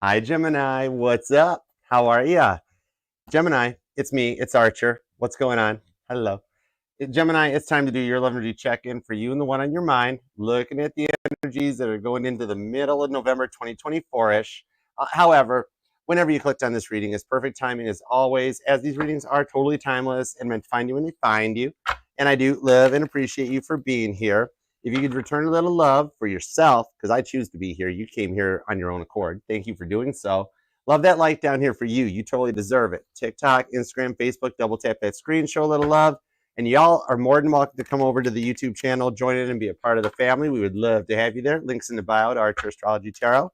Hi, Gemini. What's up? How are ya? Gemini, it's me. It's Archer. What's going on? Hello. Gemini, it's time to do your love energy check-in for you and the one on your mind. Looking at the energies that are going into the middle of November 2024-ish. However, whenever you clicked on this reading, it's perfect timing as always, as these readings are totally timeless and meant to find you when they find you. And I do love and appreciate you for being here. If you could return a little love for yourself, because I choose to be here. You came here on your own accord. Thank you for doing so. Love that like down here for you. You totally deserve it. TikTok, Instagram, Facebook, double tap that screen, show a little love. And y'all are more than welcome to come over to the YouTube channel, join in and be a part of the family. We would love to have you there. Links in the bio to Archer Astrology Tarot.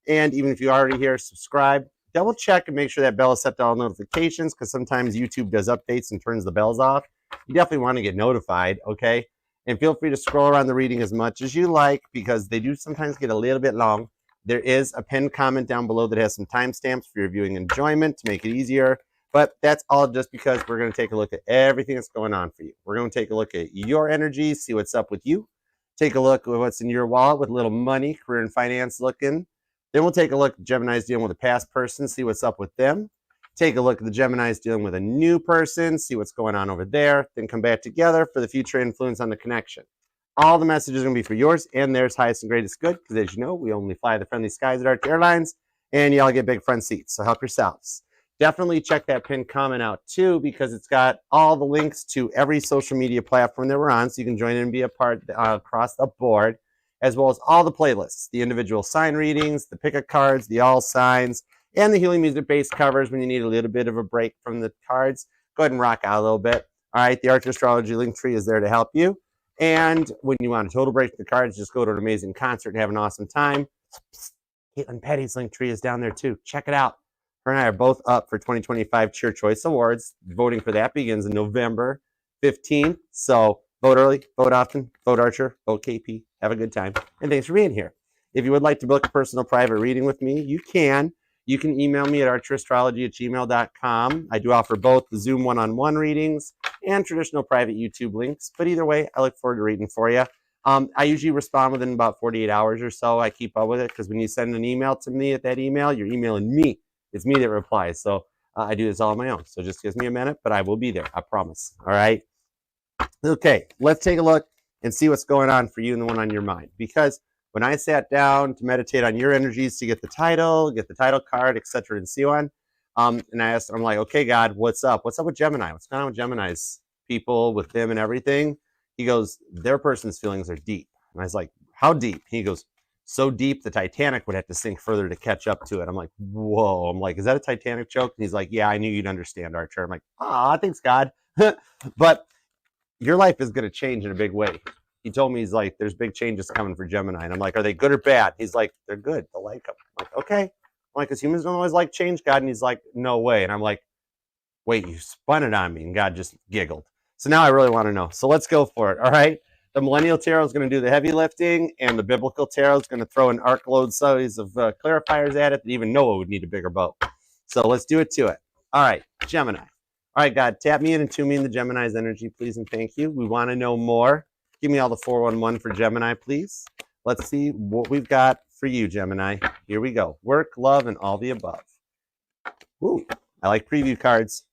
And even if you're already here, subscribe. Double check and make sure that bell is set to all notifications, because sometimes YouTube does updates and turns the bells off. You definitely want to get notified, okay? And feel free to scroll around the reading as much as you like, because they do sometimes get a little bit long. There is a pinned comment down below that has some timestamps for your viewing enjoyment to make it easier. But that's all just because we're going to take a look at everything that's going on for you. We're going to take a look at your energy, see what's up with you. Take a look at what's in your wallet with a little money, career and finance looking. Then we'll take a look at Gemini's dealing with a past person, see what's up with them. Take a look at the Gemini's dealing with a new person, see what's going on over there. Then come back together for the future influence on the connection. All the messages are going to be for yours and theirs, highest and greatest good, because as you know, we only fly the friendly skies at Archer Airlines, and y'all get big front seats, so help yourselves. Definitely check that pinned comment out too, because it's got all the links to every social media platform that we're on, so you can join in and be a part across the board, as well as all the playlists, the individual sign readings, the pick-a cards, the all signs, and the healing music base covers when you need a little bit of a break from the cards. Go ahead and rock out a little bit. All right, the Archer Astrology link tree is there to help you. And when you want a total break from the cards, just go to an amazing concert and have an awesome time. Caitlin Petty's link tree is down there too. Check it out. Her and I are both up for 2025 Cheer Choice Awards. Voting for that begins in November 15th. So vote early, vote often, vote Archer, vote KP. Have a good time. And thanks for being here. If you would like to book a personal private reading with me, you can. You can email me at archerastrology@gmail.com. I do offer both the Zoom one-on-one readings and traditional private YouTube links. But either way, I look forward to reading for you. I usually respond within about 48 hours or so. I keep up with it, because when you send an email to me at that email, you're emailing me. It's me that replies. So I do this all on my own. So just gives me a minute, but I will be there. I promise. All right. Okay, let's take a look and see what's going on for you and the one on your mind. Because when I sat down to meditate on your energies, to get the title card, etc., and so on, and I asked, I'm like, okay, God, what's up? What's up with Gemini? What's going on with Gemini's people, with them and everything? He goes, their person's feelings are deep. And I was like, how deep? He goes, so deep the Titanic would have to sink further to catch up to it. I'm like, whoa. I'm like, is that a Titanic joke? And he's like, yeah, I knew you'd understand, Archer. I'm like, ah, thanks, God. But your life is going to change in a big way. He told me, he's like, there's big changes coming for Gemini. And I'm like, are they good or bad? He's like, they're good. They'll like them. I'm like, okay. I'm like, because humans don't always like change, God. And he's like, no way. And I'm like, wait, you spun it on me. And God just giggled. So now I really want to know. So let's go for it. All right. The Millennial Tarot is going to do the heavy lifting, and the Biblical Tarot is going to throw an arc load size of clarifiers at it that even Noah would need a bigger boat. So let's do it to it. All right, Gemini. All right, God, tap me in and tune me in the Gemini's energy, please, and thank you. We want to know more. Give me all the 411 for Gemini, please. Let's see what we've got for you, Gemini. Here we go. Work, love, and all the above. Ooh, I like preview cards.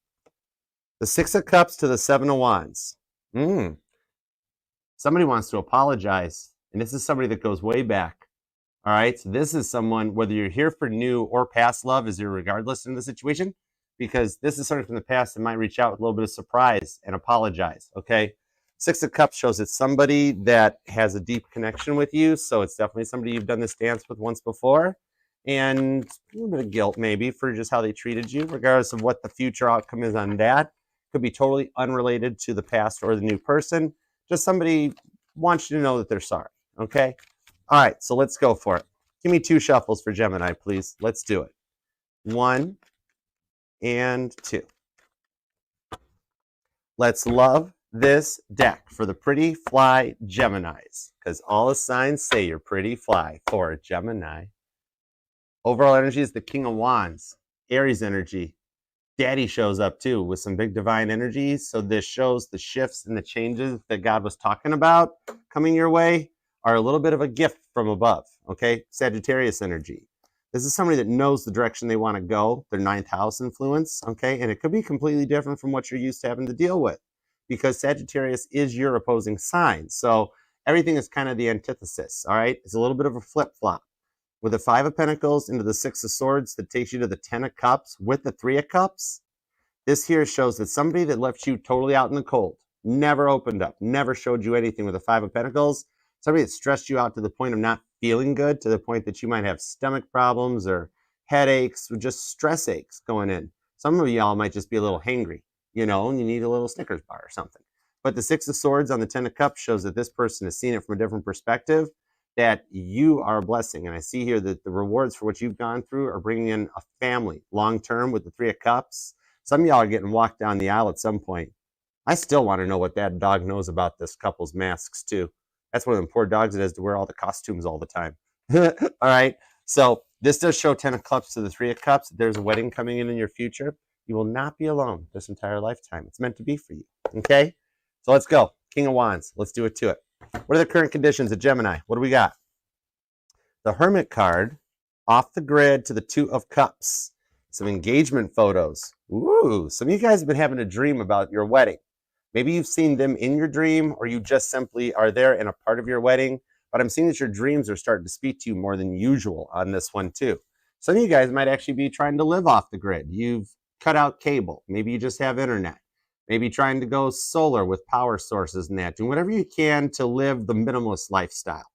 The Six of Cups to the Seven of Wands. Somebody wants to apologize, and this is somebody that goes way back. All right, so this is someone, whether you're here for new or past love, is irregardless in the situation, because this is somebody from the past that might reach out with a little bit of surprise and apologize, okay? Six of Cups shows it's somebody that has a deep connection with you, so it's definitely somebody you've done this dance with once before, and a little bit of guilt maybe for just how they treated you, regardless of what the future outcome is on that. Could be totally unrelated to the past or the new person. Just somebody wants you to know that they're sorry, okay? All right, so let's go for it. Give me 2 shuffles for Gemini, please. Let's do it. 1 and 2. Let's love this deck for the pretty fly Geminis, because all the signs say you're pretty fly for a Gemini. Overall energy is the King of Wands, Aries energy. Daddy shows up too with some big divine energies. So this shows the shifts and the changes that God was talking about coming your way are a little bit of a gift from above, okay? Sagittarius energy. This is somebody that knows the direction they want to go, their ninth house influence, okay? And it could be completely different from what you're used to having to deal with, because Sagittarius is your opposing sign. So everything is kind of the antithesis, all right? It's a little bit of a flip-flop. With the 5 of Pentacles into the 6 of Swords, that takes you to the 10 of Cups with the 3 of Cups. This here shows that somebody that left you totally out in the cold, never opened up, never showed you anything with the 5 of Pentacles, somebody that stressed you out to the point of not feeling good, to the point that you might have stomach problems or headaches or just stress aches going in. Some of y'all might just be a little hangry, you know, and you need a little Snickers bar or something. But the 6 of Swords on the 10 of Cups shows that this person has seen it from a different perspective, that you are a blessing. And I see here that the rewards for what you've gone through are bringing in a family long-term with the 3 of Cups. Some of y'all are getting walked down the aisle at some point. I still want to know what that dog knows about this couple's masks too. That's one of them poor dogs that has to wear all the costumes all the time. All right. So this does show 10 of Cups to the 3 of Cups. There's a wedding coming in your future. You will not be alone this entire lifetime. It's meant to be for you. Okay. So let's go. King of Wands. Let's do it to it. What are the current conditions of Gemini? What do we got? The Hermit card, off the grid to the 2 of Cups. Some engagement photos. Ooh, some of you guys have been having a dream about your wedding. Maybe you've seen them in your dream, or you just simply are there and a part of your wedding. But I'm seeing that your dreams are starting to speak to you more than usual on this one too. Some of you guys might actually be trying to live off the grid. You've cut out cable. Maybe you just have internet. Maybe trying to go solar with power sources and that. Doing whatever you can to live the minimalist lifestyle.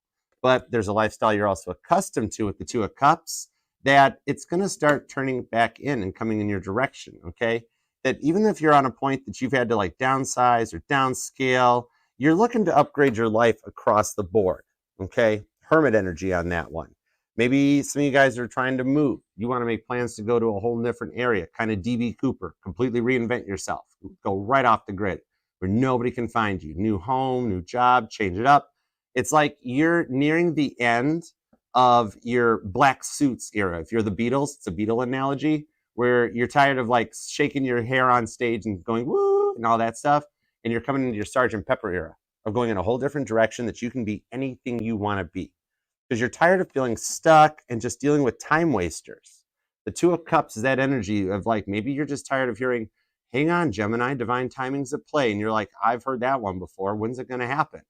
But there's a lifestyle you're also accustomed to with the 2 of Cups, that it's going to start turning back in and coming in your direction, okay? That even if you're on a point that you've had to like downsize or downscale, you're looking to upgrade your life across the board, okay? Hermit energy on that one. Maybe some of you guys are trying to move. You want to make plans to go to a whole different area, kind of DB Cooper, completely reinvent yourself, go right off the grid where nobody can find you. New home, new job, change it up. It's like you're nearing the end of your black suits era. If you're the Beatles, it's a Beatle analogy, where you're tired of like shaking your hair on stage and going woo and all that stuff, and you're coming into your Sgt. Pepper era of going in a whole different direction that you can be anything you want to be. Because you're tired of feeling stuck and just dealing with time wasters. The 2 of Cups is that energy of like, maybe you're just tired of hearing, hang on, Gemini, divine timing's at play. And you're like, I've heard that one before. When's it going to happen?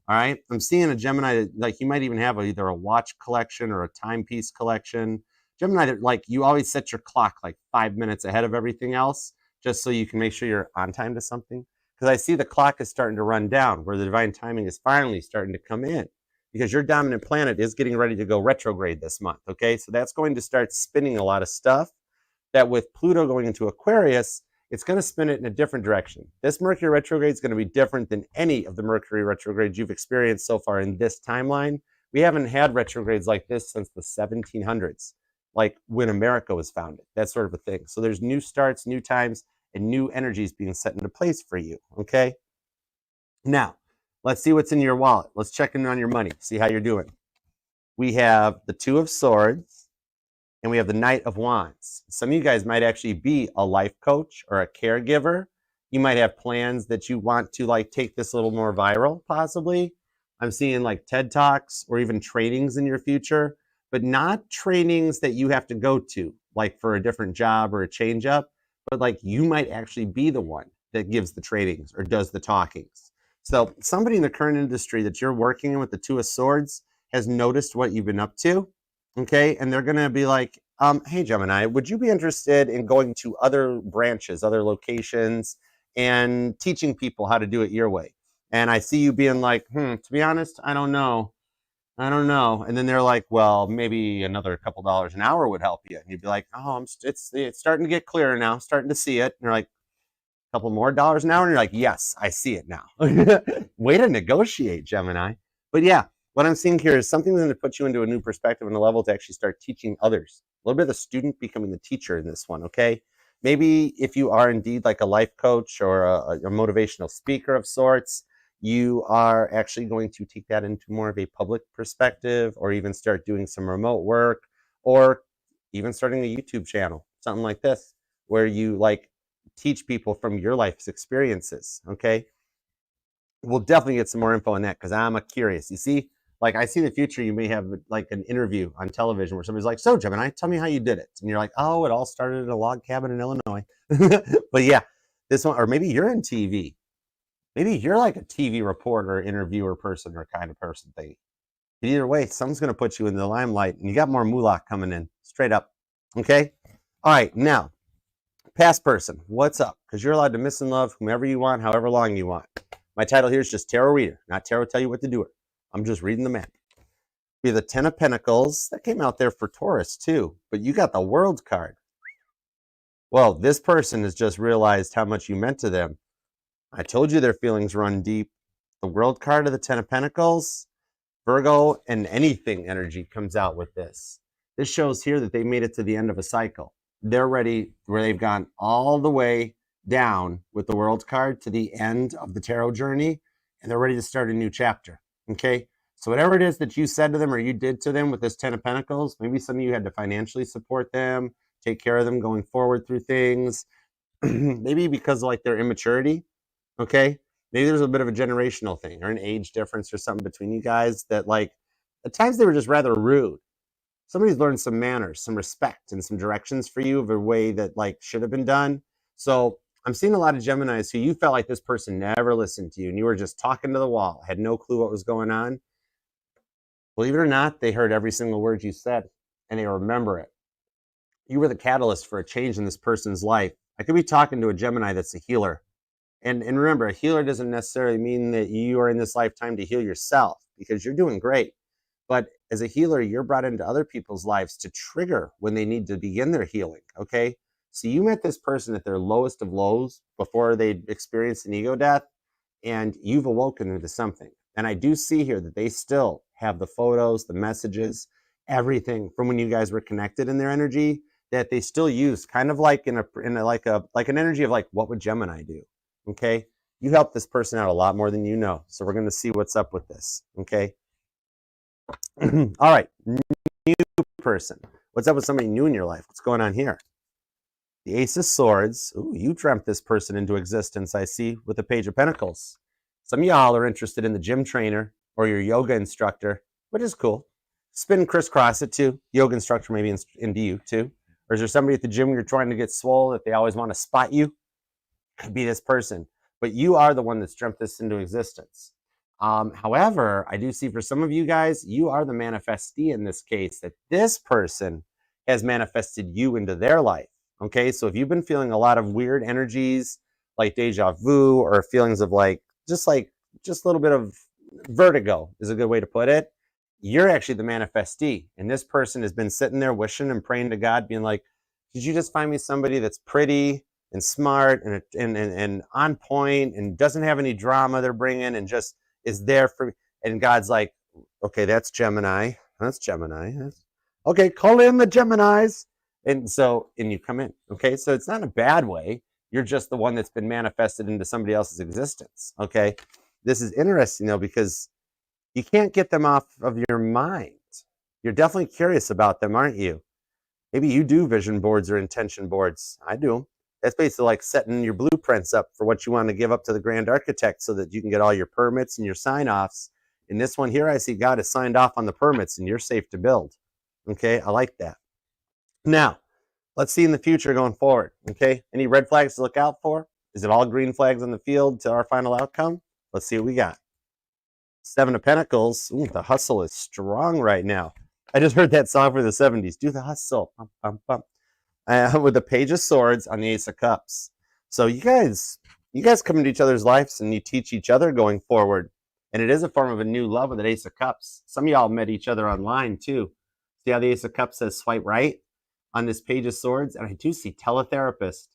All right. I'm seeing a Gemini that like you might even have either a watch collection or a timepiece collection. Gemini that like you always set your clock like 5 minutes ahead of everything else, just so you can make sure you're on time to something. Because I see the clock is starting to run down, where the divine timing is finally starting to come in. Because your dominant planet is getting ready to go retrograde this month, okay? So that's going to start spinning a lot of stuff that with Pluto going into Aquarius, it's going to spin it in a different direction. This Mercury retrograde is going to be different than any of the Mercury retrogrades you've experienced so far in this timeline. We haven't had retrogrades like this since the 1700s, like when America was founded, that sort of a thing. So there's new starts, new times, and new energies being set into place for you, okay? Now, let's see what's in your wallet. Let's check in on your money, see how you're doing. We have the 2 of Swords, and we have the Knight of Wands. Some of you guys might actually be a life coach or a caregiver. You might have plans that you want to like take this a little more viral, possibly. I'm seeing like TED Talks or even trainings in your future, but not trainings that you have to go to, like for a different job or a change up, but like you might actually be the one that gives the trainings or does the talkings. So somebody in the current industry that you're working in with the 2 of Swords has noticed what you've been up to, okay? And they're going to be like, hey, Gemini, would you be interested in going to other branches, other locations, and teaching people how to do it your way? And I see you being like, to be honest, I don't know. And then they're like, well, maybe another couple dollars an hour would help you. And you'd be like, oh, it's starting to get clearer now, starting to see it. And you're like, a couple more dollars an hour? And you're like, yes, I see it now. Way to negotiate, Gemini. But yeah, what I'm seeing here is something that's going to put you into a new perspective and a level to actually start teaching others. A little bit of the student becoming the teacher in this one, okay? Maybe if you are indeed like a life coach or a motivational speaker of sorts, you are actually going to take that into more of a public perspective, or even start doing some remote work, or even starting a YouTube channel, something like this, where you like teach people from your life's experiences, okay? We'll definitely get some more info on that because I'm curious. You see, Like, I see the future, you may have like an interview on television where somebody's like, so Gemini, tell me how you did it. And you're like, oh, it all started in a log cabin in Illinois. But yeah, this one, or maybe you're in TV. Maybe you're like a TV reporter, interviewer person, or kind of person thing. But either way, someone's going to put you in the limelight, and you got more moolah coming in, straight up. Okay? All right, now, past person, what's up? Because you're allowed to miss and love whomever you want, however long you want. My title here is just Tarot Reader, not Tarot Tell You What to Do It. I'm just reading the map. We have the Ten of Pentacles. That came out there for Taurus, too. But you got the World card. Well, this person has just realized how much you meant to them. I told you their feelings run deep. The World card of the Ten of Pentacles, Virgo and anything energy comes out with this. This shows here that they made it to the end of a cycle. They're ready, where they've gone all the way down with the World card to the end of the tarot journey, and they're ready to start a new chapter. Okay? So whatever it is that you said to them or you did to them with this Ten of Pentacles, maybe some of you had to financially support them, take care of them going forward through things, maybe because of like their immaturity. Okay? Maybe there's a bit of a generational thing or an age difference or something between you guys that, like, at times they were just rather rude. Somebody's learned some manners, some respect, and some directions for you of a way that, like, should have been done. So I'm seeing a lot of Geminis who you felt like this person never listened to you and you were just talking to the wall, had no clue what was going on. Believe it or not, they heard every single word you said and they remember it. You were the catalyst for a change in this person's life. I could be talking to a Gemini that's a healer. And remember, a healer doesn't necessarily mean that you are in this lifetime to heal yourself, because you're doing great. But as a healer, you're brought into other people's lives to trigger when they need to begin their healing, okay? So you met this person at their lowest of lows before they experienced an ego death, and you've awoken them to something. And I do see here that they still have the photos, the messages, everything from when you guys were connected in their energy that they still use, kind of like like an energy of like, what would Gemini do? Okay, you helped this person out a lot more than you know. So we're going to see what's up with this. Okay. All right. New person. What's up with somebody new in your life? What's going on here? The Ace of Swords. Ooh, you dreamt this person into existence, I see, with the Page of Pentacles. Some of y'all are interested in the gym trainer or your yoga instructor, which is cool. Spin crisscross it too. Yoga instructor maybe into you too. Or is there somebody at the gym you're trying to get swole that they always want to spot you? Could be this person, but you are the one that's dreamt this into existence. However, I do see for some of you guys, you are the manifestee in this case, that this person has manifested you into their life. Okay, so if you've been feeling a lot of weird energies like deja vu or feelings of just a little bit of vertigo is a good way to put it, you're actually the manifestee. And this person has been sitting there wishing and praying to God, being like, could you just find me somebody that's pretty and smart and on point and doesn't have any drama they're bringing and just is there for me. And God's like, okay, that's Gemini. That's Gemini. Okay, call in the Geminis. And you come in. Okay, so it's not a bad way. You're just the one that's been manifested into somebody else's existence. Okay, this is interesting though, because you can't get them off of your mind. You're definitely curious about them, aren't you? Maybe you do vision boards or intention boards. I do. That's basically like setting your blueprints up for what you want to give up to the grand architect so that you can get all your permits and your sign-offs. In this one here, I see God has signed off on the permits and you're safe to build. Okay, I like that. Now, let's see in the future going forward. Okay, any red flags to look out for? Is it all green flags on the field to our final outcome? Let's see what we got. Seven of Pentacles. Ooh, the hustle is strong right now. I just heard that song for the 70s. Do the hustle. Bum, bum, bum. With the Page of Swords on the Ace of Cups. So you guys come into each other's lives and you teach each other going forward. And it is a form of a new love with the Ace of Cups. Some of y'all met each other online too. See how the Ace of Cups says swipe right on this Page of Swords? And I do see teletherapist.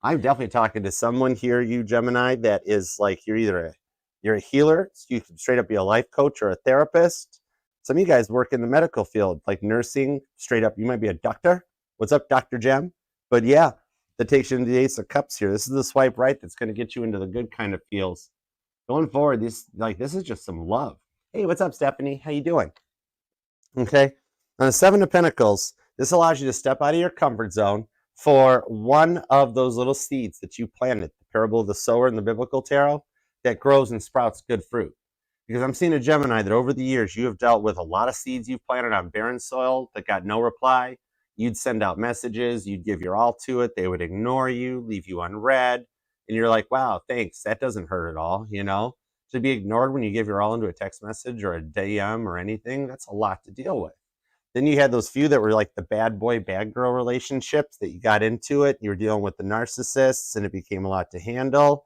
I'm definitely talking to someone here, you Gemini, that is like you're a healer. So you can straight up be a life coach or a therapist. Some of you guys work in the medical field, like nursing, straight up. You might be a doctor. What's up, Dr. Gem? But yeah, that takes you into the Ace of Cups here. This is the swipe right that's going to get you into the good kind of feels. Going forward, this is just some love. Hey, what's up, Stephanie? How you doing? Okay. On the Seven of Pentacles, this allows you to step out of your comfort zone for one of those little seeds that you planted, the parable of the sower in the biblical tarot, that grows and sprouts good fruit. Because I'm seeing a Gemini that over the years you have dealt with a lot of seeds you've planted on barren soil that got no reply. You'd send out messages, you'd give your all to it, they would ignore you, leave you unread, and you're like, wow, thanks, that doesn't hurt at all, you know? To be ignored when you give your all into a text message or a DM or anything, that's a lot to deal with. Then you had those few that were like the bad boy, bad girl relationships that you got into it, you were dealing with the narcissists, and it became a lot to handle.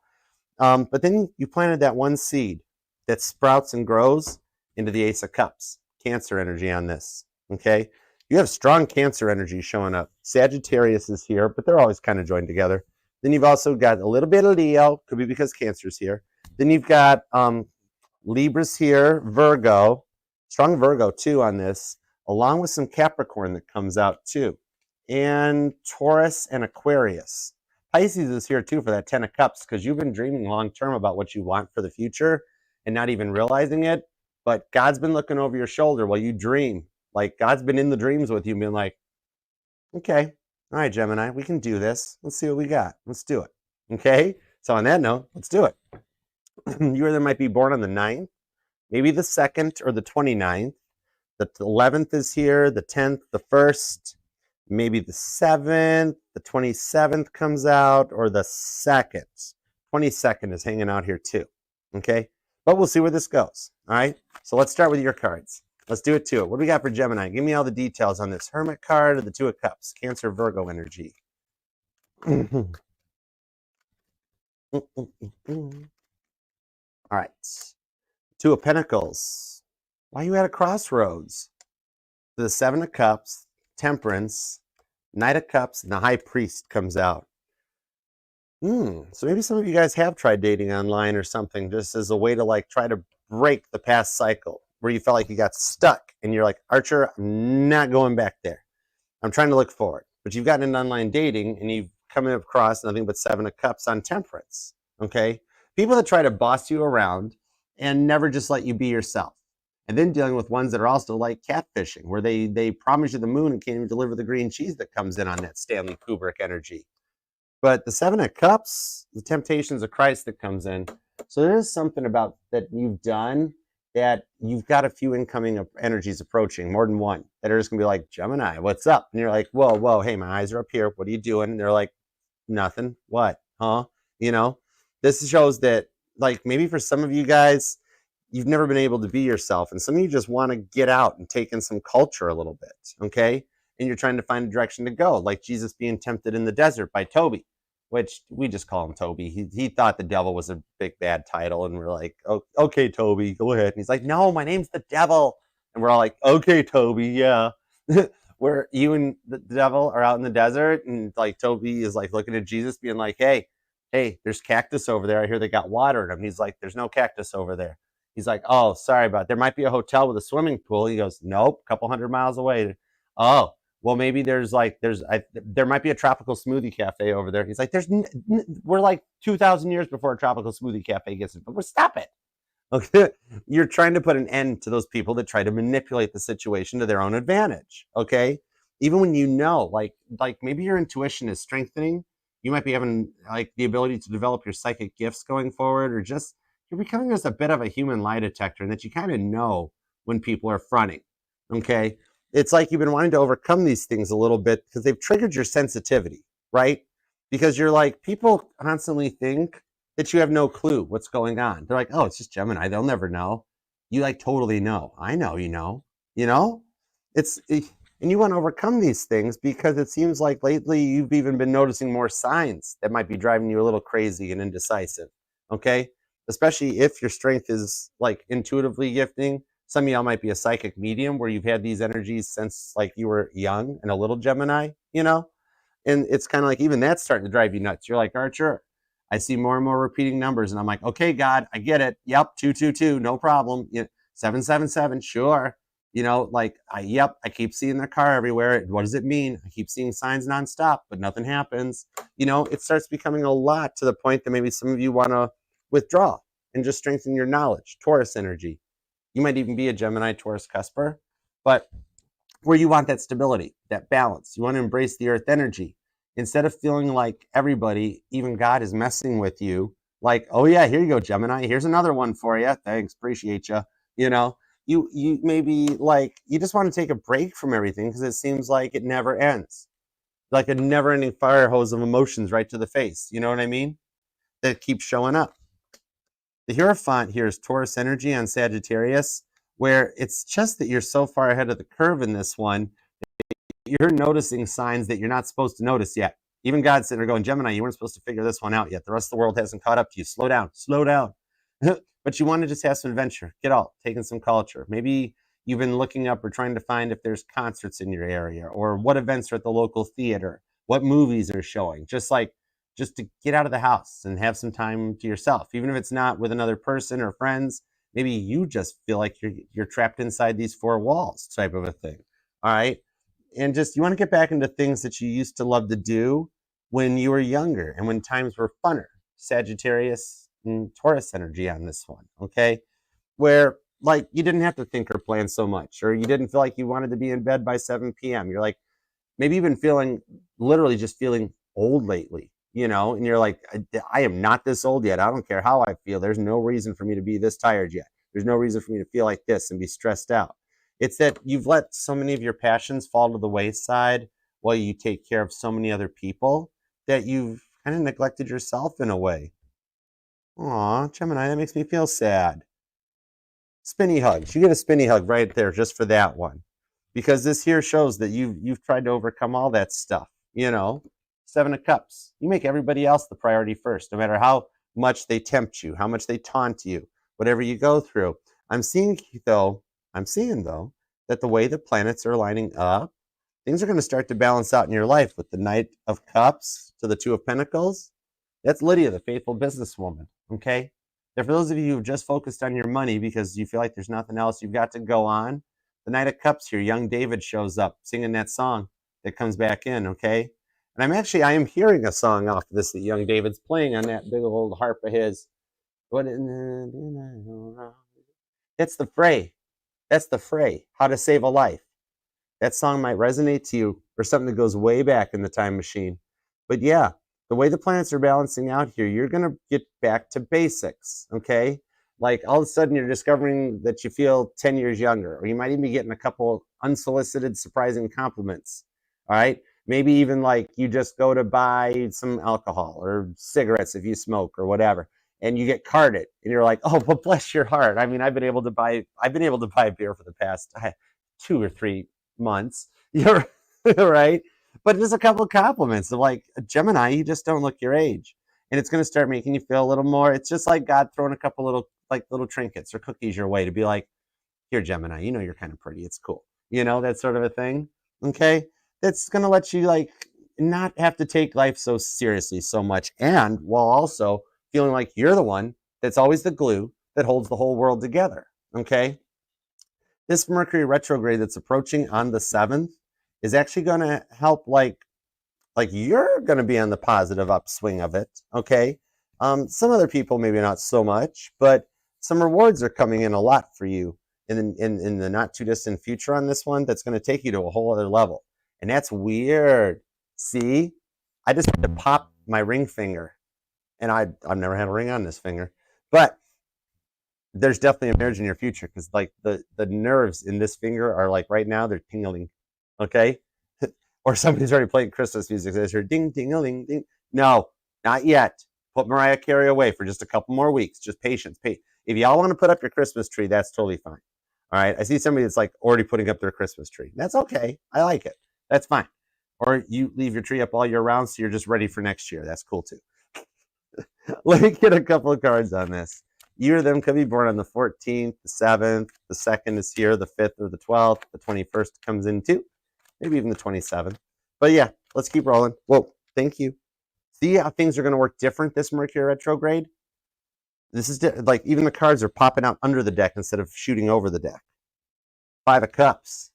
But then you planted that one seed that sprouts and grows into the Ace of Cups. Cancer energy on this, okay? You have strong Cancer energy showing up. Sagittarius is here, but they're always kind of joined together. Then you've also got a little bit of Leo, could be because Cancer's here. Then you've got Libra's here, Virgo, strong Virgo too on this, along with some Capricorn that comes out too. And Taurus and Aquarius. Pisces is here too for that 10 of Cups because you've been dreaming long-term about what you want for the future and not even realizing it. But God's been looking over your shoulder while you dream. Like God's been in the dreams with you being like, okay, all right, Gemini, we can do this. Let's see what we got. Let's do it. Okay? So on that note, let's do it. You either might be born on the 9th, maybe the 2nd or the 29th. The 11th is here, the 10th, the 1st, maybe the 7th, the 27th comes out, or the 2nd. 22nd is hanging out here too, okay? But we'll see where this goes, all right? So let's start with your cards. Let's do it to it. What do we got for Gemini? Give me all the details on this Hermit card or the 2 of Cups, Cancer, Virgo energy. All right, 2 of Pentacles. Why are you at a crossroads? The 7 of Cups, Temperance, Knight of Cups, and the High Priest comes out. So maybe some of you guys have tried dating online or something just as a way to like try to break the past cycle where you felt like you got stuck and you're like, Archer, I'm not going back there. I'm trying to look forward. But you've gotten into online dating and you've come across nothing but 7 of Cups on Temperance, okay? People that try to boss you around and never just let you be yourself. And then dealing with ones that are also like catfishing, where they promise you the moon and can't even deliver the green cheese that comes in on that Stanley Kubrick energy. But the 7 of Cups, the temptations of Christ that comes in. So there is something about that you've done that you've got a few incoming energies approaching, more than one, that are just going to be like, Gemini, what's up? And you're like, whoa, hey, my eyes are up here. What are you doing? And they're like, nothing. What? Huh? You know, this shows that like maybe for some of you guys, you've never been able to be yourself. And some of you just want to get out and take in some culture a little bit, okay? And you're trying to find a direction to go, like Jesus being tempted in the desert by Toby, which we just call him Toby. He thought the devil was a big bad title, and we're like, oh, okay, Toby, go ahead. And he's like, no, my name's the devil. And we're all like, okay, Toby, yeah. Where you and the devil are out in the desert, and like Toby is like looking at Jesus being like, hey, there's cactus over there. I hear they got water in them. He's like, there's no cactus over there. He's like, oh, sorry about it. There might be a hotel with a swimming pool. He goes, nope, a couple 100 miles away. Oh, well, maybe there might be a tropical smoothie cafe over there. He's like, we're like 2,000 years before a tropical smoothie cafe gets it. But we'll stop it. Okay, you're trying to put an end to those people that try to manipulate the situation to their own advantage. Okay, even when you know, like maybe your intuition is strengthening. You might be having like the ability to develop your psychic gifts going forward, or just you're becoming just a bit of a human lie detector, and that you kind of know when people are fronting, okay? It's like you've been wanting to overcome these things a little bit because they've triggered your sensitivity, right? Because you're like, people constantly think that you have no clue what's going on. They're like, oh, it's just Gemini. They'll never know. You like totally know. I know, you know? And you want to overcome these things because it seems like lately you've even been noticing more signs that might be driving you a little crazy and indecisive, okay? Especially if your strength is like intuitively gifting. Some of y'all might be a psychic medium where you've had these energies since like you were young and a little Gemini, you know? And it's kind of like even that's starting to drive you nuts. You're like, Archer, I see more and more repeating numbers. And I'm like, okay, God, I get it. Yep, 222, no problem. 777, sure. You know, like, I keep seeing their car everywhere. What does it mean? I keep seeing signs nonstop, but nothing happens. You know, it starts becoming a lot to the point that maybe some of you want to withdraw and just strengthen your knowledge. Taurus energy. You might even be a Gemini Taurus cusper, but where you want that stability, that balance. You want to embrace the earth energy. Instead of feeling like everybody, even God, is messing with you Like, oh yeah, here you go, Gemini. Here's another one for you. Thanks, appreciate you. You know, you maybe like you just want to take a break from everything because it seems like it never ends, like a never-ending fire hose of emotions right to the face. You know what I mean? That keeps showing up. The Hierophant here is Taurus energy on Sagittarius, where it's just that you're so far ahead of the curve in this one, you're noticing signs that you're not supposed to notice yet. Even God's sitting there going, Gemini, you weren't supposed to figure this one out yet. The rest of the world hasn't caught up to you. Slow down, slow down. But you want to just have some adventure, get out, taking some culture. Maybe you've been looking up or trying to find if there's concerts in your area or what events are at the local theater, what movies are showing, just to get out of the house and have some time to yourself, even if it's not with another person or friends. Maybe you just feel like you're trapped inside these four walls type of a thing. All right. And just you want to get back into things that you used to love to do when you were younger and when times were funner. Sagittarius and Taurus energy on this one, okay? Where like you didn't have to think or plan so much, or you didn't feel like you wanted to be in bed by 7 p.m. You're like, maybe you've been feeling, literally just feeling old lately, you know, and you're like, I am not this old yet. I don't care how I feel. There's no reason for me to be this tired yet. There's no reason for me to feel like this and be stressed out. It's that you've let so many of your passions fall to the wayside while you take care of so many other people that you've kind of neglected yourself in a way. Aw, Gemini, that makes me feel sad. Spinny hugs. You get a spinny hug right there just for that one. Because this here shows that you've tried to overcome all that stuff, you know. 7 of Cups. You make everybody else the priority first, no matter how much they tempt you, how much they taunt you, whatever you go through. I'm seeing though that the way the planets are lining up, things are going to start to balance out in your life with the Knight of Cups to the Two of Pentacles. That's Lydia, the faithful businesswoman, okay? Now, for those of you who've just focused on your money because you feel like there's nothing else you've got to go on, the Knight of Cups here, young David shows up singing that song that comes back in, okay? And I am hearing a song off of this that young David's playing on that big old harp of his. It's the Fray. That's the Fray, How to Save a Life. That song might resonate to you or something that goes way back in the time machine. But yeah, the way the planets are balancing out here, you're going to get back to basics, okay? Like all of a sudden you're discovering that you feel 10 years younger, or you might even be getting a couple unsolicited, surprising compliments, all right? Maybe even like you just go to buy some alcohol or cigarettes if you smoke or whatever, and you get carded, and you're like, oh, well, bless your heart. I mean, I've been able to buy a beer for the past 2 or 3 months. You're right. But just a couple of compliments of like, Gemini, you just don't look your age. And it's going to start making you feel a little more. It's just like God throwing a couple little trinkets or cookies your way to be like, here, Gemini, you know, you're kind of pretty. It's cool. You know, that sort of a thing. Okay. That's going to let you like not have to take life so seriously so much. And while also feeling like you're the one that's always the glue that holds the whole world together. Okay. This Mercury retrograde that's approaching on the 7th is actually going to help like you're going to be on the positive upswing of it, okay? Some other people maybe not so much, but some rewards are coming in a lot for you in the not too distant future on this one that's going to take you to a whole other level. And that's weird. See? I just had to pop my ring finger. And I've never had a ring on this finger. But there's definitely a marriage in your future because like the nerves in this finger are like right now they're tingling, okay? Or somebody's already playing Christmas music. There's her ding, ding-a-ling, ding. No, not yet. Put Mariah Carey away for just a couple more weeks. Just patience. If y'all want to put up your Christmas tree, that's totally fine. All right. I see somebody that's like already putting up their Christmas tree. That's okay. I like it. That's fine. Or you leave your tree up all year round so you're just ready for next year. That's cool too. Let me get a couple of cards on this. You or them could be born on the 14th, the 7th, the 2nd is here, the 5th or the 12th, the 21st comes in too. Maybe even the 27th. But yeah, let's keep rolling. Whoa, thank you. See how things are going to work different this Mercury retrograde? This is like even the cards are popping out under the deck instead of shooting over the deck. 5 of Cups.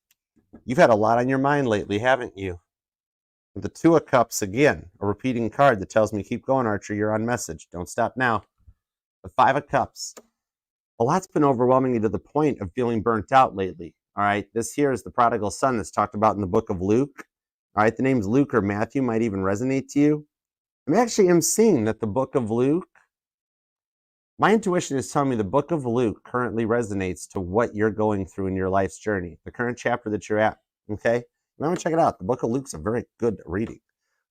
You've had a lot on your mind lately, haven't you? The 2 of Cups, again, a repeating card that tells me keep going, Archer. You're on message. Don't stop now. The 5 of Cups. A lot's been overwhelming you to the point of feeling burnt out lately. All right, this here is the prodigal son that's talked about in the book of Luke. All right, the names Luke or Matthew might even resonate to you. I actually am seeing that the book of Luke My intuition is telling me the book of Luke currently resonates to what you're going through in your life's journey, the current chapter that you're at, okay? You might want to check it out. The book of Luke's a very good reading.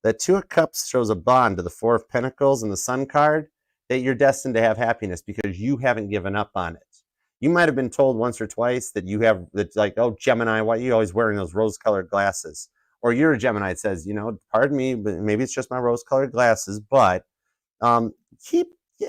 The Two of Cups shows a bond to the Four of Pentacles and the Sun card that you're destined to have happiness because you haven't given up on it. You might have been told once or twice that you have, that's like, oh, Gemini, why are you always wearing those rose-colored glasses? Or you're a Gemini that says, you know, pardon me, but maybe it's just my rose-colored glasses, but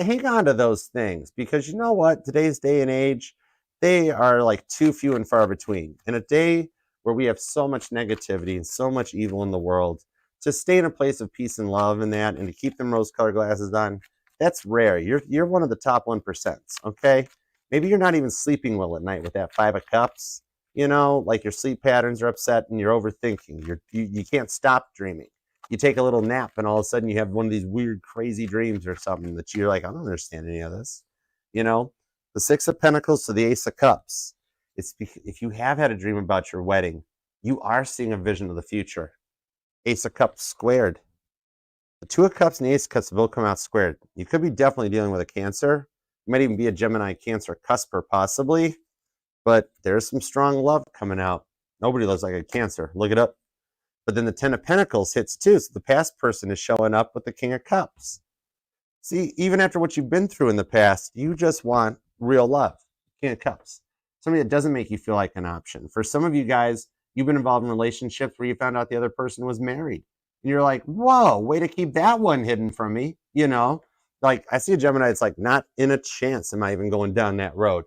hang on to those things because you know what? Today's day and age, they are like too few and far between. In a day where we have so much negativity and so much evil in the world, to stay in a place of peace and love and that, and to keep them rose-colored glasses on, that's rare. You're one of the top 1%, okay? Maybe you're not even sleeping well at night with that Five of Cups. You know, like your sleep patterns are upset and you're overthinking. You can't stop dreaming. You take a little nap and all of a sudden you have one of these weird, crazy dreams or something that you're like, I don't understand any of this. You know, the Six of Pentacles to the Ace of Cups. If you have had a dream about your wedding, you are seeing a vision of the future. Ace of Cups squared. The Two of Cups and the Ace of Cups will come out squared. You could be definitely dealing with a Cancer. You might even be a Gemini Cancer cusper possibly, but there's some strong love coming out. Nobody loves like a Cancer. Look it up. But then the Ten of Pentacles hits too, so the past person is showing up with the King of Cups. See, even after what you've been through in the past, you just want real love. King of Cups. Somebody that doesn't make you feel like an option. For some of you guys, you've been involved in relationships where you found out the other person was married. And you're like, whoa, way to keep that one hidden from me. You know, like I see a Gemini, it's like, not in a chance am I even going down that road.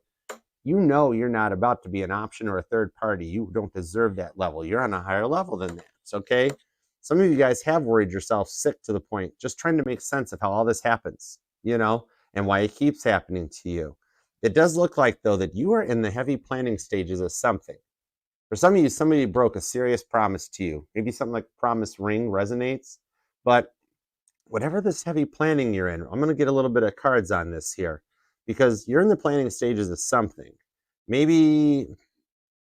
You know you're not about to be an option or a third party. You don't deserve that level. You're on a higher level than that. It's okay. Some of you guys have worried yourself sick to the point, just trying to make sense of how all this happens, you know, and why it keeps happening to you. It does look like, though, that you are in the heavy planning stages of something. For some of you, somebody broke a serious promise to you. Maybe something like promise ring resonates. But whatever this heavy planning you're in, I'm going to get a little bit of cards on this here because you're in the planning stages of something. Maybe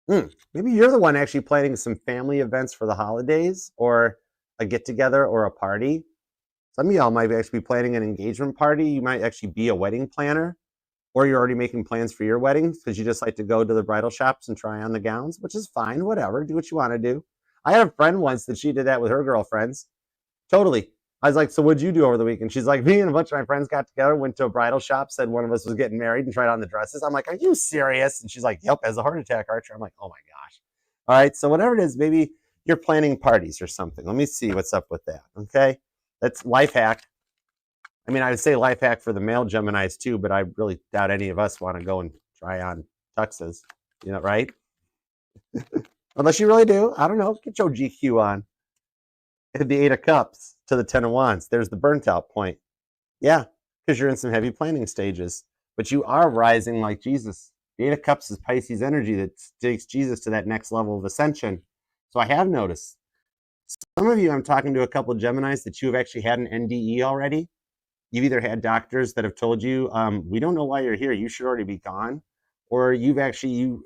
you're the one actually planning some family events for the holidays or a get-together or a party. Some of y'all might actually be planning an engagement party. You might actually be a wedding planner, or you're already making plans for your weddings because you just like to go to the bridal shops and try on the gowns, which is fine, whatever. Do what you want to do. I had a friend once that she did that with her girlfriends. Totally. I was like, so what'd you do over the weekend? She's like, me and a bunch of my friends got together, went to a bridal shop, said one of us was getting married and tried on the dresses. I'm like, are you serious? And she's like, yep, as a heart attack, Archer. I'm like, oh my gosh. All right, so whatever it is, maybe you're planning parties or something. Let me see what's up with that, okay? That's life hack. I mean, I would say life hack for the male Geminis too, but I really doubt any of us want to go and try on tuxes, you know, right? Unless you really do. I don't know. Get your GQ on. The Eight of Cups to the Ten of Wands. There's the burnt out point. Yeah, because you're in some heavy planning stages, but you are rising like Jesus. The Eight of Cups is Pisces energy that takes Jesus to that next level of ascension. So I have noticed some of you, I'm talking to a couple of Geminis that you have actually had an NDE already. You've either had doctors that have told you, we don't know why you're here, you should already be gone, or you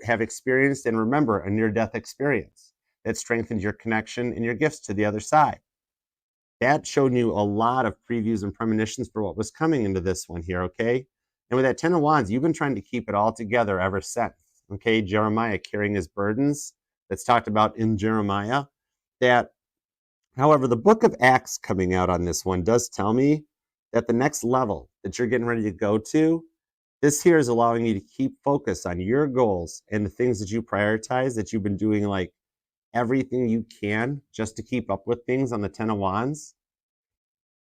have experienced and remember a near-death experience that strengthened your connection and your gifts to the other side. That showed you a lot of previews and premonitions for what was coming into this one here, okay? And with that Ten of Wands, you've been trying to keep it all together ever since, okay? Jeremiah carrying his burdens, that's talked about in Jeremiah. That, however, the book of Acts coming out on this one does tell me that the next level that you're getting ready to go to, this here is allowing you to keep focus on your goals and the things that you prioritize, that you've been doing like everything you can just to keep up with things on the Ten of Wands.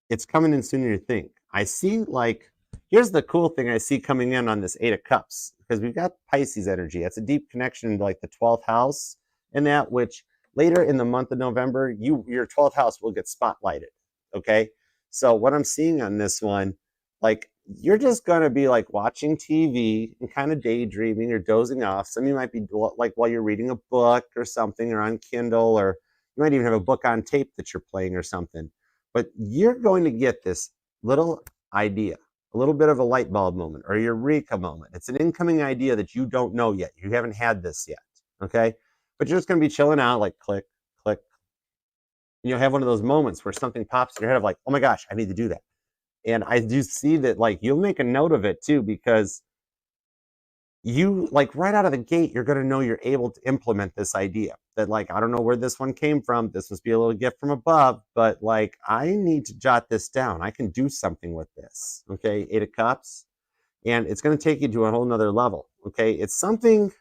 It's coming in sooner than you think. I see, like, here's the cool thing I see coming in on this Eight of Cups, because we've got Pisces energy. That's a deep connection to like the 12th house, and that which later in the month of November, your 12th house will get spotlighted, okay? So what I'm seeing on this one, like, you're just going to be like watching TV and kind of daydreaming or dozing off. Some of you might be like while you're reading a book or something, or on Kindle, or you might even have a book on tape that you're playing or something. But you're going to get this little idea, a little bit of a light bulb moment or a eureka moment. It's an incoming idea that you don't know yet. You haven't had this yet, okay? But you're just going to be chilling out, like click, click. And you'll have one of those moments where something pops in your head of like, oh my gosh, I need to do that. And I do see that, like, you'll make a note of it too, because you, like, right out of the gate, you're going to know you're able to implement this idea that, like, I don't know where this one came from. This must be a little gift from above, but like, I need to jot this down. I can do something with this. Okay. 8 of Cups. And it's going to take you to a whole nother level. Okay. It's something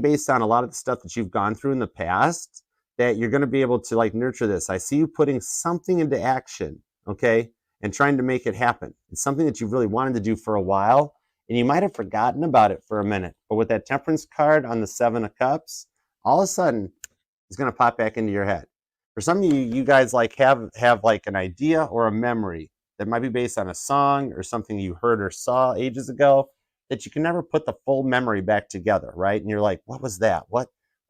based on a lot of the stuff that you've gone through in the past that you're going to be able to, like, nurture this. I see you putting something into action. Okay. And trying to make it happen. It's something that you've really wanted to do for a while. And you might have forgotten about it for a minute. But with that Temperance card on the 7 of Cups, all of a sudden, it's going to pop back into your head. For some of you, you guys like have like an idea or a memory that might be based on a song or something you heard or saw ages ago that you can never put the full memory back together, right? And you're like, what was that? Why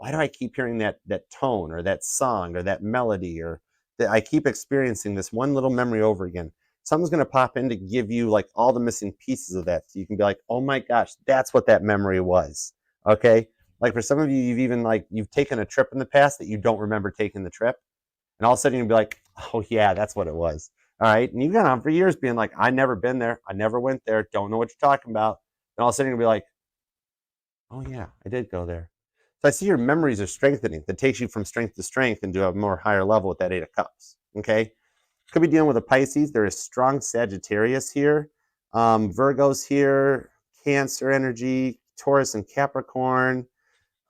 do I keep hearing that tone or that song or that melody, or that I keep experiencing this one little memory over again? Something's going to pop in to give you, like, all the missing pieces of that. So you can be like, oh my gosh, that's what that memory was. Okay. Like, for some of you, you've taken a trip in the past that you don't remember taking the trip. And all of a sudden you'll be like, oh yeah, that's what it was. All right. And you've gone on for years being like, I never been there. I never went there. Don't know what you're talking about. And all of a sudden you'll be like, oh yeah, I did go there. So I see your memories are strengthening. That takes you from strength to strength into a more higher level with that 8 of Cups. Okay. Could be dealing with a Pisces. There is strong Sagittarius here, Virgo's here, Cancer energy, Taurus and Capricorn.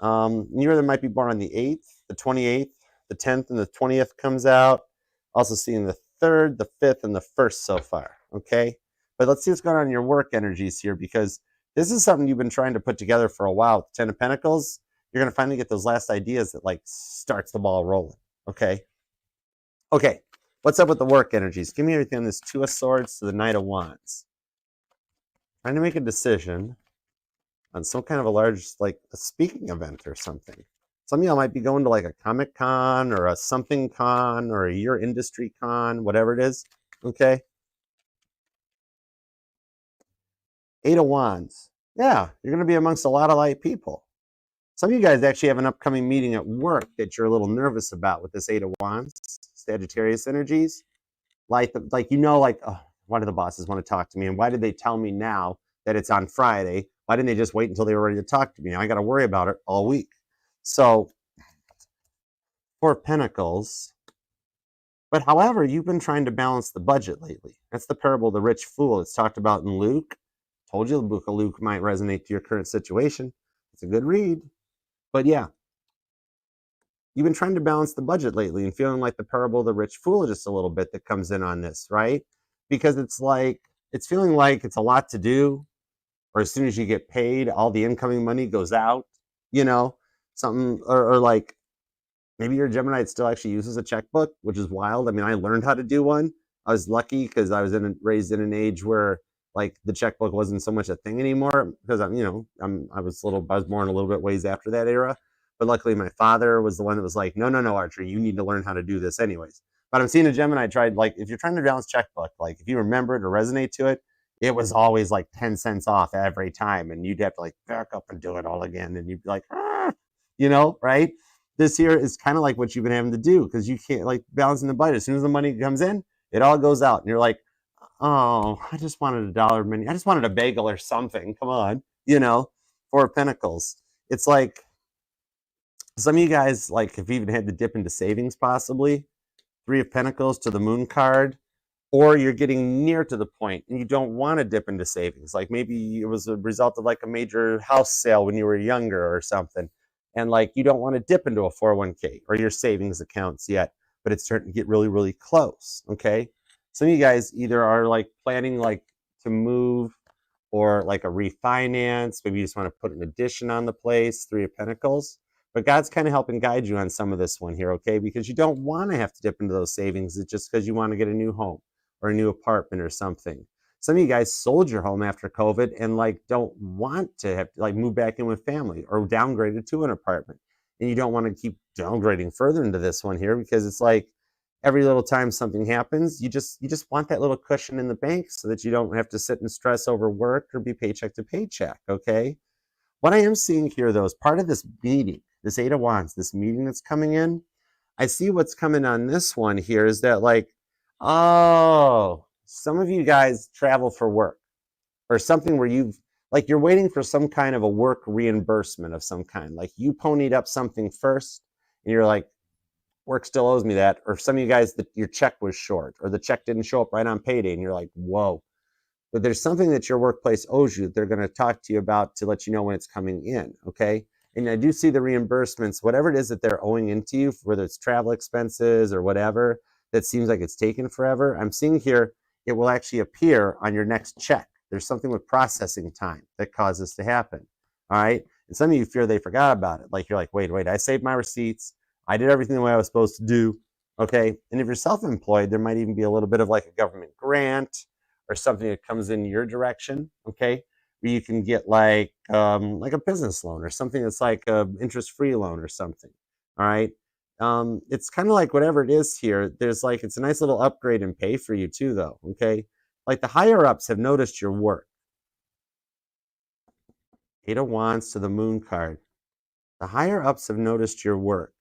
You either might be born on the 8th, the 28th, the 10th, and the 20th comes out. Also seeing the 3rd, the 5th, and the 1st so far. Okay, but let's see what's going on in your work energies here, because this is something you've been trying to put together for a while. With 10 of Pentacles, you're going to finally get those last ideas that, like, starts the ball rolling. Okay. Okay. What's up with the work energies? Give me everything on this 2 of Swords to the Knight of Wands. Trying to make a decision on some kind of a large, like, a speaking event or something. Some of y'all might be going to, like, a Comic Con or a something con or a your industry con, whatever it is. Okay. 8 of Wands. Yeah, you're going to be amongst a lot of light people. Some of you guys actually have an upcoming meeting at work that you're a little nervous about with this 8 of Wands, Sagittarius energies. Like, oh, why do the bosses want to talk to me? And why did they tell me now that it's on Friday? Why didn't they just wait until they were ready to talk to me? I got to worry about it all week. So, 4 of Pentacles. But however, you've been trying to balance the budget lately. That's the parable of the rich fool. It's talked about in Luke. Told you the book of Luke might resonate to your current situation. It's a good read. But yeah, you've been trying to balance the budget lately and feeling like the parable of the rich fool just a little bit that comes in on this, right? Because it's like, it's feeling like it's a lot to do, or as soon as you get paid, all the incoming money goes out, something, or like, maybe you're a Gemini that still actually uses a checkbook, which is wild. I mean, I learned how to do one. I was lucky because I was raised in an age where, like, the checkbook wasn't so much a thing anymore, because I was born a little bit ways after that era. But luckily my father was the one that was like, no, Archer, you need to learn how to do this anyways. But I'm seeing a Gemini tried, like, if you're trying to balance checkbook, like, if you remember it or resonate to it, it was always like 10 cents off every time. And you'd have to, like, back up and do it all again. And you'd be like, right? This here is kind of like what you've been having to do, because you can't, like, balancing the budget. As soon as the money comes in, it all goes out. And you're like, oh, I just wanted $1 menu. I just wanted a bagel or something. Come on, 4 of Pentacles. It's like some of you guys, like, have even had to dip into savings possibly. 3 of Pentacles to the Moon card. Or you're getting near to the point and you don't want to dip into savings. Like, maybe it was a result of, like, a major house sale when you were younger or something. And, like, you don't want to dip into a 401k or your savings accounts yet, but it's starting to get really, really close. Okay. Some of you guys either are, like, planning, like, to move, or like a refinance. Maybe you just want to put an addition on the place. 3 of Pentacles. But God's kind of helping guide you on some of this one here, okay? Because you don't want to have to dip into those savings. It's just because you want to get a new home or a new apartment or something. Some of you guys sold your home after COVID and, like, don't want to have to, like, move back in with family, or downgraded to an apartment. And you don't want to keep downgrading further into this one here, because it's like every little time something happens, you just want that little cushion in the bank so that you don't have to sit and stress over work or be paycheck to paycheck, okay? What I am seeing here, though, is part of this meeting, this 8 of Wands, this meeting that's coming in. I see what's coming on this one here is that, like, oh, some of you guys travel for work or something where you're waiting for some kind of a work reimbursement of some kind. Like you ponied up something first and you're like, work still owes me that. Or some of you guys, your check was short or the check didn't show up right on payday and you're like, whoa. But there's something that your workplace owes you. They're going to talk to you about to let you know when it's coming in, okay? And I do see the reimbursements, whatever it is that they're owing into you, whether it's travel expenses or whatever, that seems like it's taken forever. I'm seeing here, it will actually appear on your next check. There's something with processing time that causes this to happen, all right? And some of you fear they forgot about it. Like you're like, wait, I saved my receipts. I did everything the way I was supposed to do, okay? And if you're self-employed, there might even be a little bit of like a government grant or something that comes in your direction, okay? Where you can get like a business loan or something that's like an interest-free loan or something, all right? It's kind of like whatever it is here, there's like, it's a nice little upgrade in pay for you too though, okay? Like the higher ups have noticed your work. 8 of Wands to the Moon card. The higher ups have noticed your work.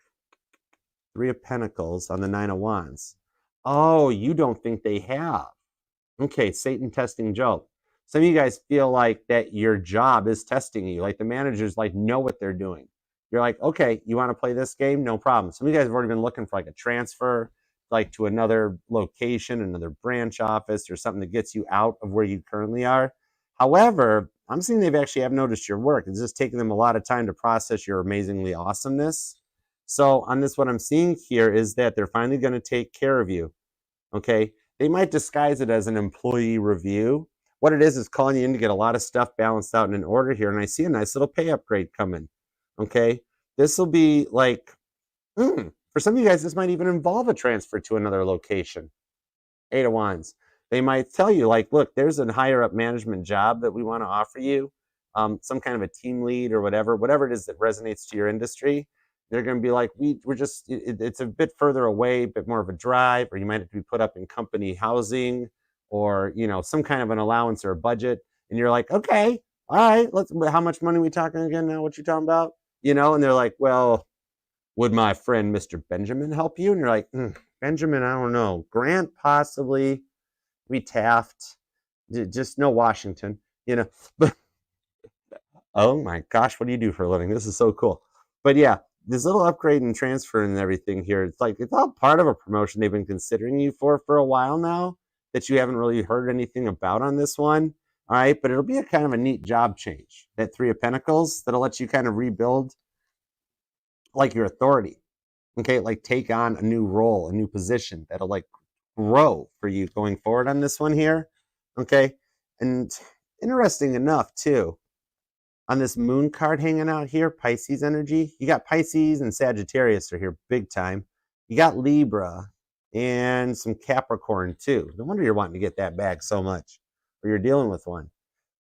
3 of Pentacles on the 9 of Wands. Oh, you don't think they have. Okay, Satan testing Job. Some of you guys feel like that your job is testing you. Like the managers like know what they're doing. You're like, okay, you want to play this game? No problem. Some of you guys have already been looking for like a transfer, like to another location, another branch office or something that gets you out of where you currently are. However, I'm seeing they've actually have noticed your work. It's just taking them a lot of time to process your amazingly awesomeness. So on this, what I'm seeing here is that they're finally going to take care of you. Okay. They might disguise it as an employee review. What it is calling you in to get a lot of stuff balanced out and in order here. And I see a nice little pay upgrade coming. Okay. This will be like, for some of you guys, this might even involve a transfer to another location. 8 of Wands. They might tell you like, look, there's a higher up management job that we want to offer you. Some kind of a team lead or whatever it is that resonates to your industry. They're going to be like, we're just, it's a bit further away, a bit more of a drive, or you might have to be put up in company housing or, some kind of an allowance or a budget. And you're like, okay, all right, how much money are we talking again now? What you talking about? And they're like, well, would my friend Mr. Benjamin help you? And you're like, Benjamin, I don't know. Grant, possibly. We Taft, just no Washington, But oh my gosh, what do you do for a living? This is so cool. But yeah, this little upgrade and transfer and everything here, it's like it's all part of a promotion they've been considering you for a while now that you haven't really heard anything about on this one. All right, but it'll be a kind of a neat job change. That 3 of Pentacles, that'll let you kind of rebuild like your authority. Okay, like take on a new role, a new position that'll like grow for you going forward on this one here. Okay, and interesting enough too, on this Moon card hanging out here, Pisces energy, you got Pisces and Sagittarius are here big time. You got Libra and some Capricorn too. No wonder you're wanting to get that bag so much, or you're dealing with one.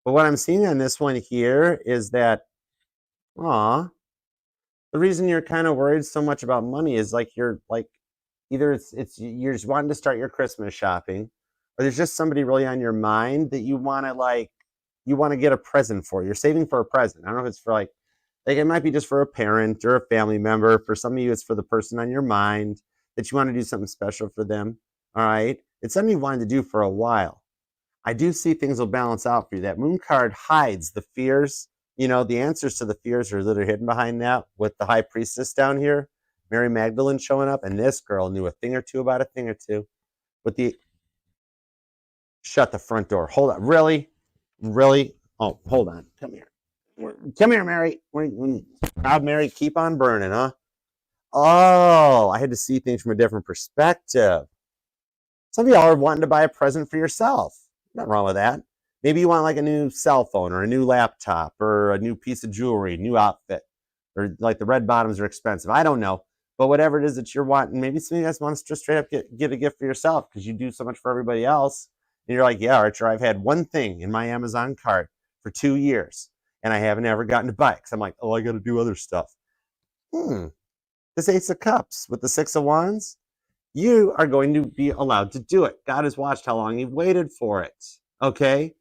But what I'm seeing on this one here is that, the reason you're kind of worried so much about money is like you're like, either it's you're just wanting to start your Christmas shopping, or there's just somebody really on your mind that you want to get a present for. You're saving for a present. I don't know if it's for like it might be just for a parent or a family member. For some of you, it's for the person on your mind that you want to do something special for them. All right. It's something you wanted to do for a while. I do see things will balance out for you. That Moon card hides the fears. The answers to the fears are that are hidden behind that with the High Priestess down here, Mary Magdalene showing up. And this girl knew a thing or two about a thing or two. Shut the front door. Hold on. Really? Oh, hold on. Come here. Come here, Mary. Mary, keep on burning, huh? Oh, I had to see things from a different perspective. Some of y'all are wanting to buy a present for yourself. Nothing wrong with that. Maybe you want like a new cell phone or a new laptop or a new piece of jewelry, new outfit, or like the red bottoms are expensive. I don't know. But whatever it is that you're wanting, maybe some of you guys want to just straight up get a gift for yourself because you do so much for everybody else. And you're like, yeah, Archer, I've had one thing in my Amazon cart for 2 years and I haven't ever gotten to buy it because I'm like, oh, I got to do other stuff. This Ace of Cups with the 6 of Wands, you are going to be allowed to do it. God has watched how long you've waited for it. Okay?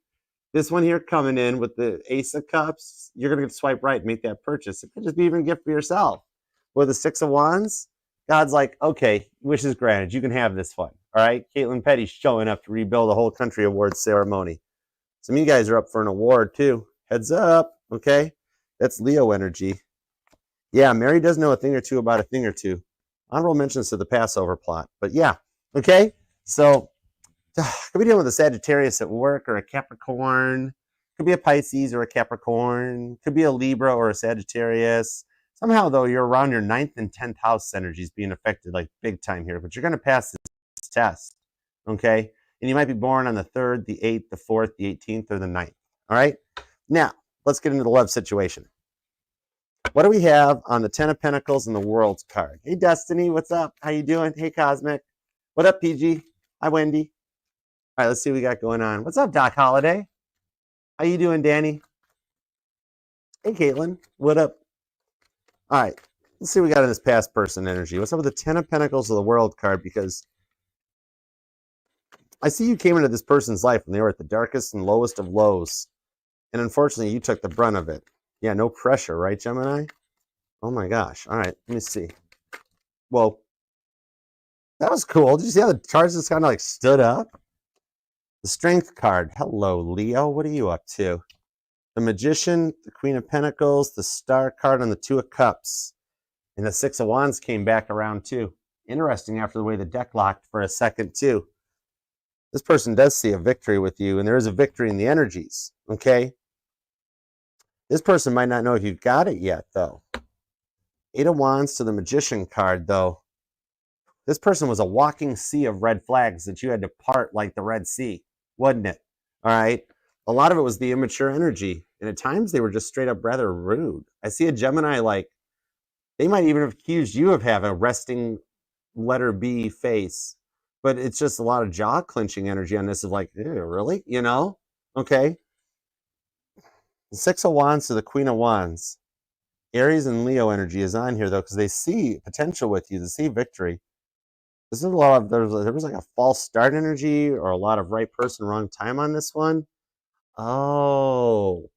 This one here coming in with the Ace of Cups, you're going to swipe right and make that purchase. It could just be even a gift for yourself. With the 6 of Wands, God's like, okay, wishes granted. You can have this one. All right, Caitlin Petty's showing up to rebuild a whole country awards ceremony. Some of you guys are up for an award too. Heads up, okay? That's Leo energy. Yeah, Mary does know a thing or two about a thing or two. Honorable mentions to the Passover plot, but yeah, okay. So could be dealing with a Sagittarius at work or a Capricorn. Could be a Pisces or a Capricorn. Could be a Libra or a Sagittarius. Somehow, though, you're around your 9th and 10th house energies being affected like big time here, but you're going to pass this test, okay? And you might be born on the 3rd, the 8th, the 4th, the 18th, or the 9th, all right? Now, let's get into the love situation. What do we have on the 10 of Pentacles and the World's card? Hey, Destiny, what's up? How you doing? Hey, Cosmic. What up, PG? Hi, Wendy. All right, let's see what we got going on. What's up, Doc Holiday? How you doing, Danny? Hey, Caitlin. What up? All right, let's see what we got in this past person energy. What's up with the 10 of Pentacles of the World card? Because I see you came into this person's life when they were at the darkest and lowest of lows. And unfortunately, you took the brunt of it. Yeah, no pressure, right, Gemini? Oh, my gosh. All right, let me see. Whoa. That was cool. Did you see how the cards just kind of like stood up? The Strength card. Hello, Leo. What are you up to? The Magician, the Queen of Pentacles, the Star card on the Two of Cups. And the Six of Wands came back around too. Interesting after the way the deck locked for a second too. This person does see a victory with you, and there is a victory in the energies, okay? This person might not know if you've got it yet, though. Eight of Wands to the Magician card, though. This person was a walking sea of red flags that you had to part like the Red Sea, wasn't it? All right? A lot of it was the immature energy, and at times they were just straight up rather rude. I see a Gemini like, they might even have accused you of having a resting letter B face, but it's just a lot of jaw clenching energy on this of like, really? You know? Okay. The Six of Wands to the Queen of Wands. Aries and Leo energy is on here though, because they see potential with you, they see victory. This is a lot of, there was like a false start energy or a lot of right person, wrong time on this one. Oh,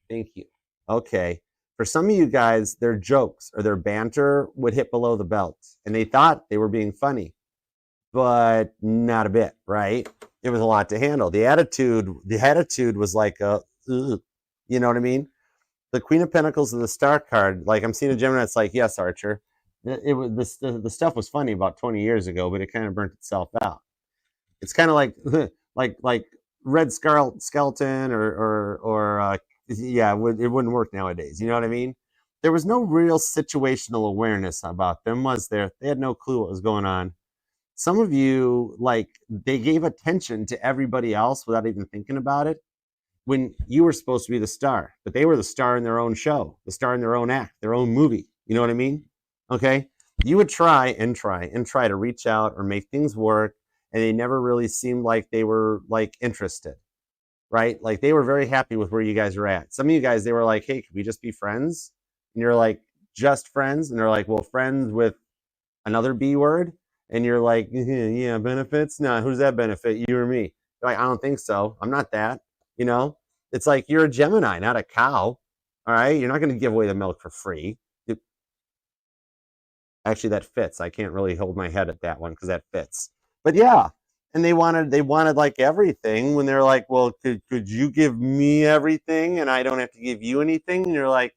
thank you. Okay. For some of you guys, their jokes or their banter would hit below the belt, and they thought they were being funny, but not a bit, right? It was a lot to handle. The attitude was like ugh, you know what I mean? The Queen of Pentacles and the Star card, like I'm seeing a Gemini that's like, yes, Archer. It was the stuff was funny about 20 years ago, but it kind of burnt itself out. It's kind of like like Red Skeleton or yeah, it wouldn't work nowadays. You know what I mean? There was no real situational awareness about them, was there? They had no clue what was going on. Some of you, like, they gave attention to everybody else without even thinking about it when you were supposed to be the star, but they were the star in their own show, the star in their own act, their own movie. You know what I mean? Okay? You would try to reach out or make things work, and they never really seemed like they were like interested, right? Like they were very happy with where you guys were at. Some of you guys, they were like, hey, could we just be friends? And you're like, just friends? And they're like, well, friends with another B word? And you're like, yeah, benefits? No, who's that benefit? You or me? You're like, I don't think so. I'm not that. You know? It's like you're a Gemini, not a cow. All right? You're not going to give away the milk for free. Actually, that fits. I can't really hold my head at that one because that fits. But yeah, and they wanted like everything when they're like, well, could you give me everything and I don't have to give you anything? And you're like,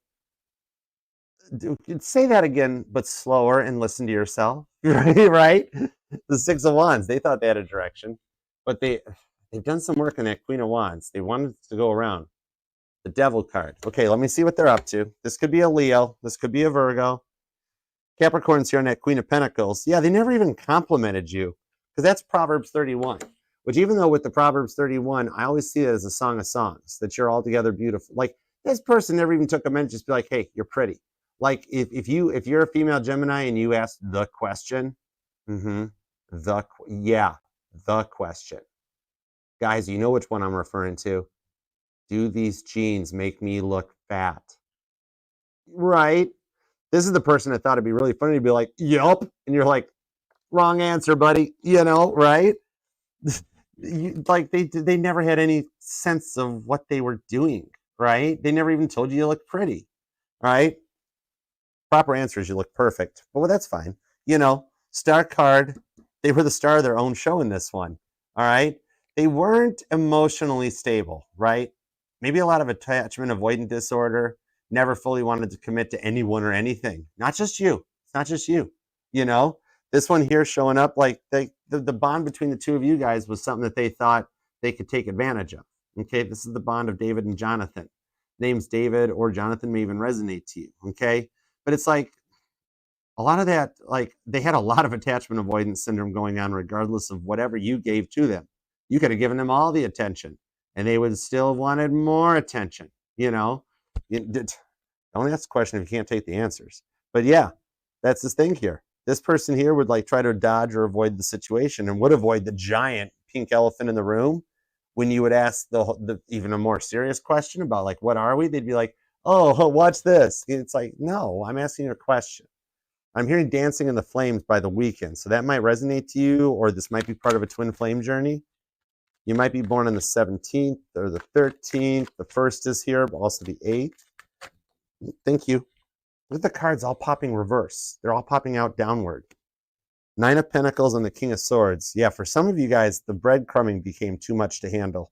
say that again, but slower and listen to yourself, right? The Six of Wands, they thought they had a direction, but they've done some work on that Queen of Wands. They wanted to go around. The Devil card. Okay, let me see what they're up to. This could be a Leo. This could be a Virgo. Capricorn's here on that Queen of Pentacles. Yeah, they never even complimented you because that's Proverbs 31, which even though with the Proverbs 31, I always see it as a song of songs, that you're altogether beautiful. Like this person never even took a minute to just be like, hey, you're pretty. Like if you're a female Gemini and you ask the question, the question. Guys, you know which one I'm referring to. Do these jeans make me look fat? Right? This is the person that thought it'd be really funny to be like, yup. And you're like, wrong answer, buddy. You know, right? Like they never had any sense of what they were doing, right? They never even told you you look pretty, right? Proper answer is you look perfect. But well, that's fine. You know, Star card They were the star of their own show in this one. All right. They weren't emotionally stable, right? Maybe a lot of attachment avoidant disorder, never fully wanted to commit to anyone or anything. Not just you. It's not just you. You know, this one here showing up like the bond between the two of you guys was something that they thought they could take advantage of. Okay. This is the bond of David and Jonathan. Names David or Jonathan may even resonate to you. Okay. But it's like, a lot of that, like they had a lot of attachment avoidance syndrome going on, regardless of whatever you gave to them. You could have given them all the attention and they would still wanted more attention. You know, only ask the question if you can't take the answers. But yeah, that's the thing here. This person here would like try to dodge or avoid the situation and would avoid the giant pink elephant in the room. When you would ask the even a more serious question about like, what are we? They'd be like, oh, watch this. It's like, no, I'm asking you a question. I'm hearing Dancing in the Flames by The Weeknd, so that might resonate to you, or this might be part of a twin flame journey. You might be born on the 17th or the 13th. The 1st is here, but also the 8th. Thank you. Look at the cards all popping reverse. They're all popping out downward. 9 of Pentacles and the King of Swords. Yeah, for some of you guys, the breadcrumbing became too much to handle.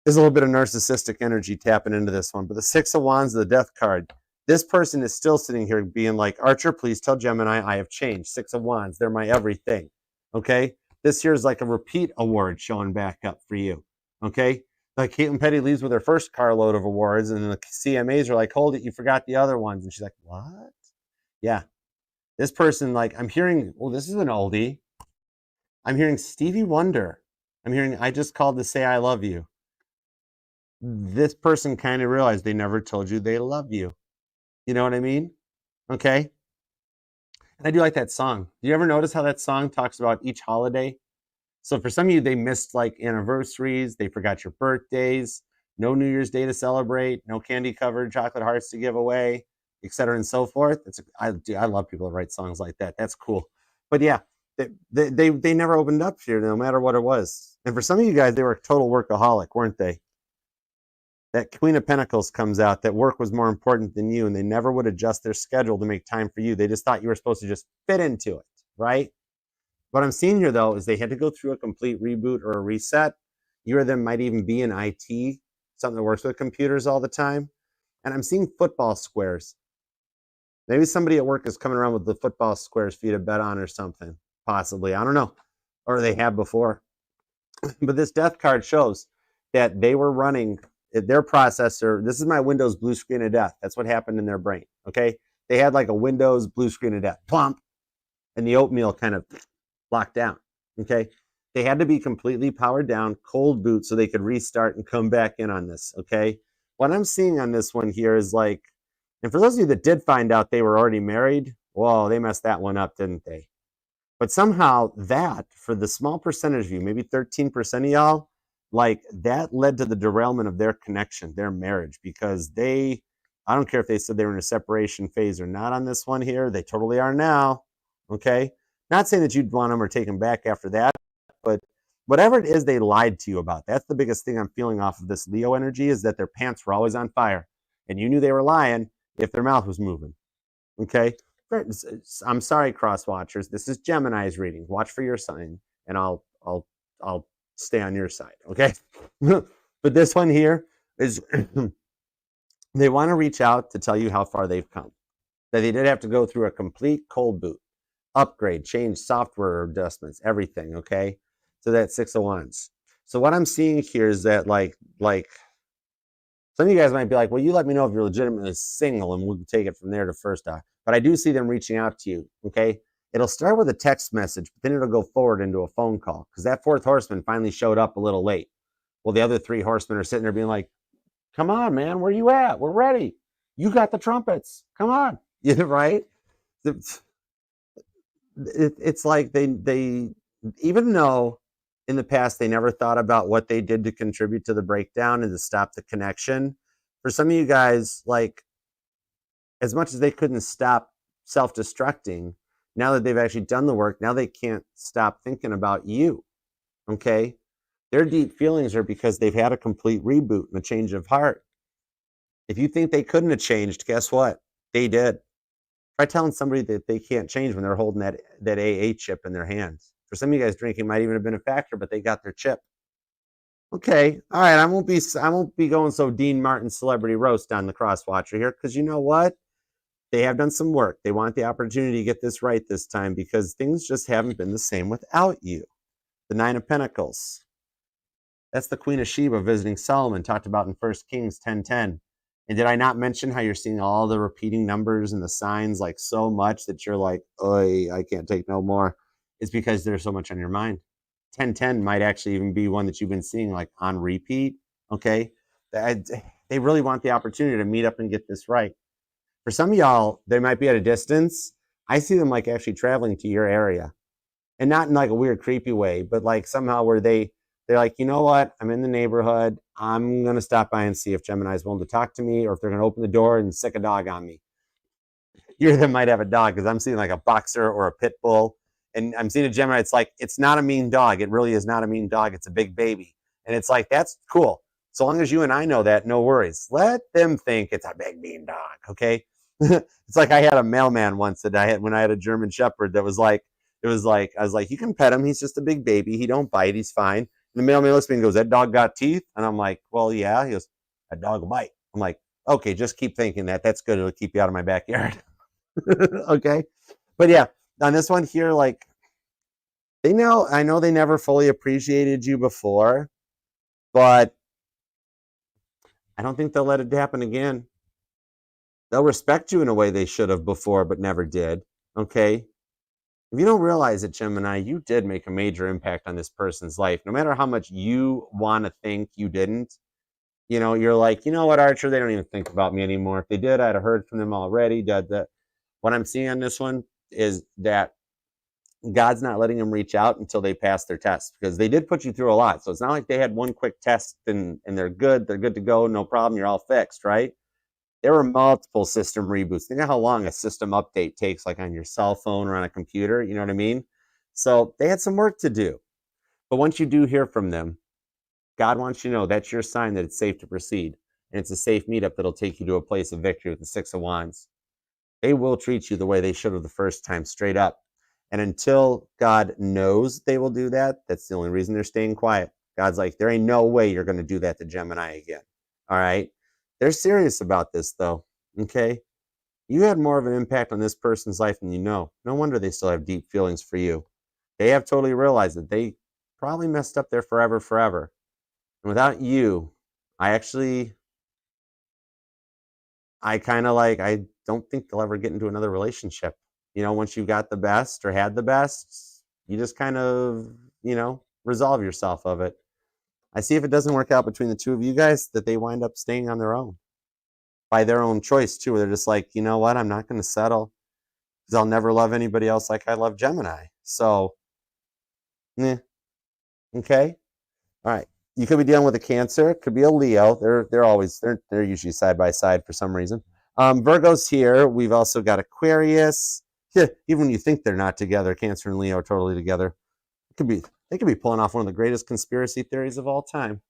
There's a little bit of narcissistic energy tapping into this one, but the 6 of Wands, the Death card. This person is still sitting here being like, Archer, please tell Gemini I have changed. 6 of Wands, they're my everything. Okay? This here is like a repeat award showing back up for you. Okay? Like Caitlin Petty leaves with her first carload of awards, and the CMAs are like, hold it, you forgot the other ones. And she's like, what? Yeah. This person, like, I'm hearing, oh, this is an oldie. I'm hearing Stevie Wonder. I'm hearing, I just called to say I love you. This person kind of realized they never told you they love you. You know what I mean? Okay. And I do like that song. Do you ever notice how that song talks about each holiday? So for some of you, they missed like anniversaries. They forgot your birthdays. No New Year's Day to celebrate. No candy-covered chocolate hearts to give away, et cetera and so forth. I love people that write songs like that. That's cool. But yeah, they never opened up here, no matter what it was. And for some of you guys, they were a total workaholic, weren't they? That Queen of Pentacles comes out, that work was more important than you, and they never would adjust their schedule to make time for you. They just thought you were supposed to just fit into it, right? What I'm seeing here, though, is they had to go through a complete reboot or a reset. You or them might even be in IT, something that works with computers all the time. And I'm seeing football squares. Maybe somebody at work is coming around with the football squares for you to bet on or something, possibly. I don't know. Or they have before. But this death card shows that they were running their processor. This is my Windows blue screen of death. That's what happened in their brain. Okay. They had like a Windows blue screen of death, plump, and the oatmeal kind of locked down. Okay. They had to be completely powered down, cold boot, so they could restart and come back in on this. Okay. What I'm seeing on this one here is like, and for those of you that did find out they were already married, well, they messed that one up, didn't they? But somehow that, for the small percentage of you, maybe 13% of y'all, like that led to the derailment of their connection, their marriage, because I don't care if they said they were in a separation phase or not on this one here, they totally are now, okay? Not saying that you'd want them or take them back after that, but whatever it is they lied to you about, that's the biggest thing I'm feeling off of this Leo energy, is that their pants were always on fire, and you knew they were lying if their mouth was moving, okay? I'm sorry, cross watchers, this is Gemini's reading. Watch for your sign, and I'll stay on your side, okay? But this one here is they want to reach out to tell you how far they've come. That they did have to go through a complete cold boot, upgrade, change software adjustments, everything, okay? So that's 6 of Wands. So what I'm seeing here is that like some of you guys might be like, well, you let me know if you're legitimately single and we'll take it from there to first off. But I do see them reaching out to you, okay? It'll start with a text message, but then it'll go forward into a phone call, because that 4th horseman finally showed up a little late. Well, the other 3 horsemen are sitting there being like, come on, man, where you at? We're ready. You got the trumpets. Come on. Yeah, right? It's like they, even though in the past they never thought about what they did to contribute to the breakdown and to stop the connection, for some of you guys, like, as much as they couldn't stop self-destructing, now that they've actually done the work, now they can't stop thinking about you, okay? Their deep feelings are because they've had a complete reboot and a change of heart. If you think they couldn't have changed, guess what? They did. Try telling somebody that they can't change when they're holding that AA chip in their hands. For some of you guys, drinking might even have been a factor, but they got their chip. Okay, all right. I won't be going so Dean Martin celebrity roast on the Crosswatcher here, because you know what? They have done some work. They want the opportunity to get this right this time, because things just haven't been the same without you. The Nine of Pentacles. That's the Queen of Sheba visiting Solomon, talked about in 1 Kings 10:10. And did I not mention how you're seeing all the repeating numbers and the signs like so much that you're like, "Oy, I can't take no more." It's because there's so much on your mind. 10:10 might actually even be one that you've been seeing like on repeat. Okay. They really want the opportunity to meet up and get this right. For some of y'all, they might be at a distance. I see them like actually traveling to your area, and not in like a weird, creepy way, but like somehow where they're like, you know what? I'm in the neighborhood. I'm going to stop by and see if Gemini's willing to talk to me, or if they're going to open the door and sick a dog on me. You or them might have a dog, because I'm seeing like a boxer or a pit bull. And I'm seeing a Gemini. It's like, it's not a mean dog. It really is not a mean dog. It's a big baby. And it's like, that's cool. So long as you and I know that, no worries. Let them think it's a big mean dog, okay? It's like I had a mailman once that I had when I had a German Shepherd that was like, I was like, you can pet him. He's just a big baby. He don't bite. He's fine. And the mailman looks at me and goes, that dog got teeth? And I'm like, well, yeah. He goes, that dog will bite. I'm like, okay, just keep thinking that. That's good. It'll keep you out of my backyard. Okay. But yeah, on this one here, like, I know they never fully appreciated you before, but I don't think they'll let it happen again. They'll respect you in a way they should have before, but never did. Okay. If you don't realize it, Gemini, you did make a major impact on this person's life. No matter how much you want to think you didn't, you're like, you know what, Archer, they don't even think about me anymore. If they did, I'd have heard from them already. What I'm seeing on this one is that God's not letting them reach out until they pass their test, because they did put you through a lot. So it's not like they had one quick test and they're good to go, no problem, you're all fixed, right? There were multiple system reboots. Think of how long a system update takes, like on your cell phone or on a computer, you know what I mean? So they had some work to do. But once you do hear from them, God wants you to know that's your sign that it's safe to proceed. And it's a safe meetup that'll take you to a place of victory with the Six of Wands. They will treat you the way they should have the first time, straight up. And until God knows they will do that, that's the only reason they're staying quiet. God's like, there ain't no way you're going to do that to Gemini again. All right? They're serious about this, though. Okay? You had more of an impact on this person's life than you know. No wonder they still have deep feelings for you. They have totally realized that they probably messed up there forever. And without you, I don't think they'll ever get into another relationship. Once you got the best or had the best, you just kind of, resolve yourself of it. I see if it doesn't work out between the two of you guys, that they wind up staying on their own. By their own choice, too, where they're just like, you know what, I'm not going to settle, because I'll never love anybody else like I love Gemini. So, okay? All right. You could be dealing with a Cancer. It could be a Leo. They're usually side by side for some reason. Virgo's here. We've also got Aquarius. Yeah, even when you think they're not together, Cancer and Leo are totally together. They could be pulling off one of the greatest conspiracy theories of all time.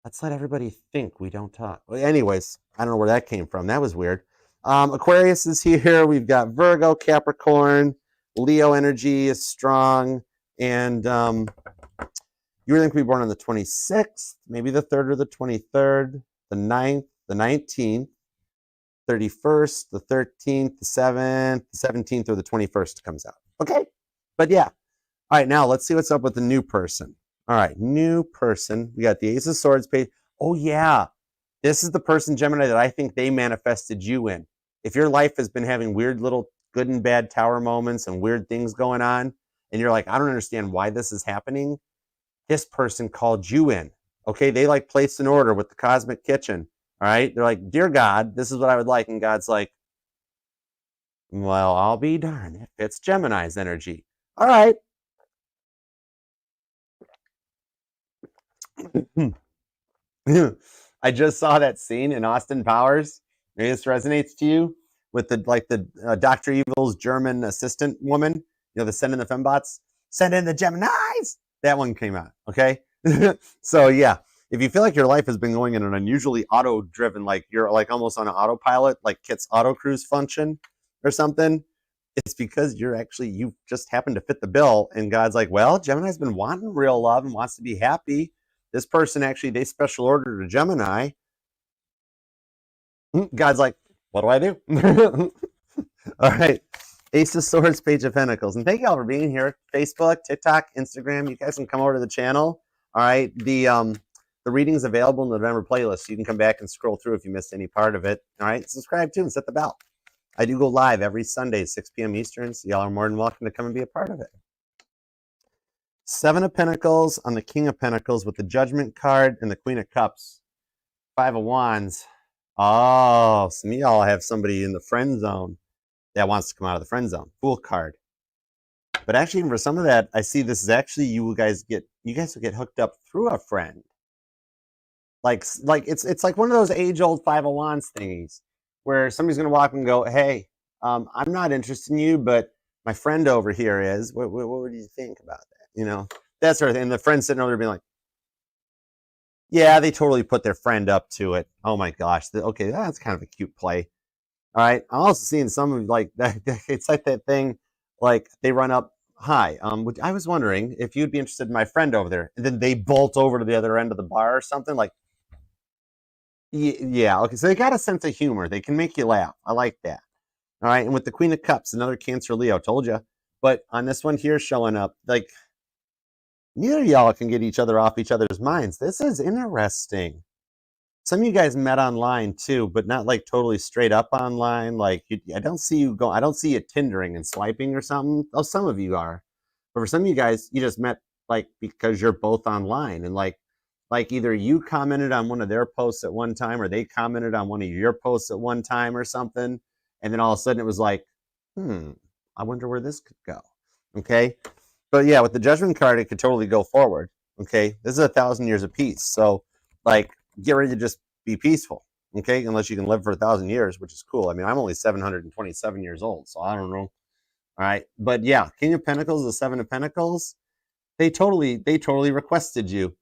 Let's let everybody think we don't talk. Well, anyways, I don't know where that came from. That was weird. Aquarius is here. We've got Virgo, Capricorn, Leo energy is strong, and you were going to be born on the 26th, maybe the 3rd or the 23rd, the 9th, the 19th, 31st, the 13th, the 7th, the 17th, or the 21st comes out. Okay? But yeah. All right, now let's see what's up with the new person. All right, new person. We got the Ace of Swords page. Oh, yeah. This is the person, Gemini, that I think they manifested you in. If your life has been having weird little good and bad tower moments and weird things going on, and you're like, I don't understand why this is happening, this person called you in. Okay, they like placed an order with the cosmic kitchen. All right, they're like, dear God, this is what I would like. And God's like, well, I'll be darned if it's Gemini's energy. All right. I just saw that scene in Austin Powers. Maybe this resonates to you with the Dr. Evil's German assistant woman, the send in the fembots, send in the Geminis. That one came out. Okay. So yeah, if you feel like your life has been going in an unusually auto-driven, like you're like almost on an autopilot, like Kit's auto cruise function, or something, it's because you just happen to fit the bill. And God's like, well, Gemini's been wanting real love and wants to be happy. This person actually, they special ordered a Gemini. God's like, what do I do? All right. Ace of Swords, Page of Pentacles. And thank you all for being here. Facebook, TikTok, Instagram. You guys can come over to the channel. All right. The reading's available in the November playlist. So you can come back and scroll through if you missed any part of it. All right. Subscribe to and set the bell. I do go live every Sunday, 6 p.m. Eastern. So y'all are more than welcome to come and be a part of it. Seven of Pentacles on the King of Pentacles with the Judgment card and the Queen of Cups. Five of Wands. Oh, some of y'all have somebody in the friend zone that wants to come out of the friend zone. Fool card. But actually, for some of that, I see this is actually you guys will get hooked up through a friend. Like it's like one of those age-old Five of Wands thingies where somebody's gonna walk and go, hey, I'm not interested in you, but my friend over here is. What do you think about that? You know, that sort of thing. And the friend sitting over there being like, yeah, they totally put their friend up to it. Oh my gosh. Okay, that's kind of a cute play. All right. I'm also seeing some of like that. It's like that thing, like they run up, hi. I was wondering if you'd be interested in my friend over there, and then they bolt over to the other end of the bar or something. Like, yeah. Okay. So they got a sense of humor. They can make you laugh. I like that. All right. And with the Queen of Cups, another Cancer Leo, told you. But on this one here showing up, like, neither of y'all can get each other off each other's minds. This is interesting. Some of you guys met online too, but not like totally straight up online. Like I don't see you Tindering and swiping or something. Oh, some of you are, but for some of you guys, you just met like because you're both online and like either you commented on one of their posts at one time or they commented on one of your posts at one time or something, and then all of a sudden it was like, I wonder where this could go. Okay. But yeah, with the Judgment card, it could totally go forward. Okay, this is 1,000 years of peace. So, like, get ready to just be peaceful. Okay, unless you can live for 1,000 years, which is cool. I mean, I'm only 727 years old, so I don't know. All right, but yeah, King of Pentacles, the Seven of Pentacles, they totally requested you.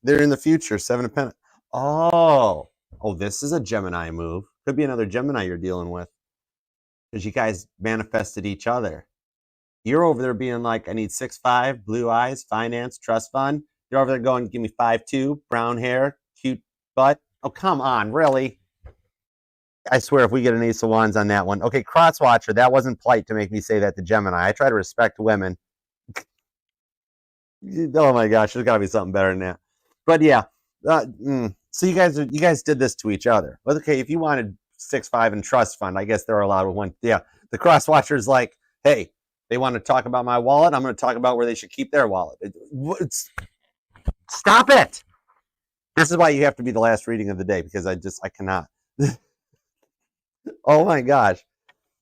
They're in the future. Seven of Pentacles. Oh, this is a Gemini move. Could be another Gemini you're dealing with because you guys manifested each other. You're over there being like, I need 6'5", blue eyes, finance, trust fund. You're over there going, give me 5'2", brown hair, cute butt. Oh, come on, really? I swear if we get an Ace of Wands on that one. Okay, Cross Watcher, that wasn't polite to make me say that to Gemini. I try to respect women. Oh my gosh, there's got to be something better than that. But yeah, so you guys did this to each other. But okay, if you wanted 6'5" and trust fund, I guess they're allowed with one. Yeah, the Cross Watcher's like, hey, they want to talk about my wallet. I'm going to talk about where they should keep their wallet. Stop it. This is why you have to be the last reading of the day because I cannot. Oh my gosh.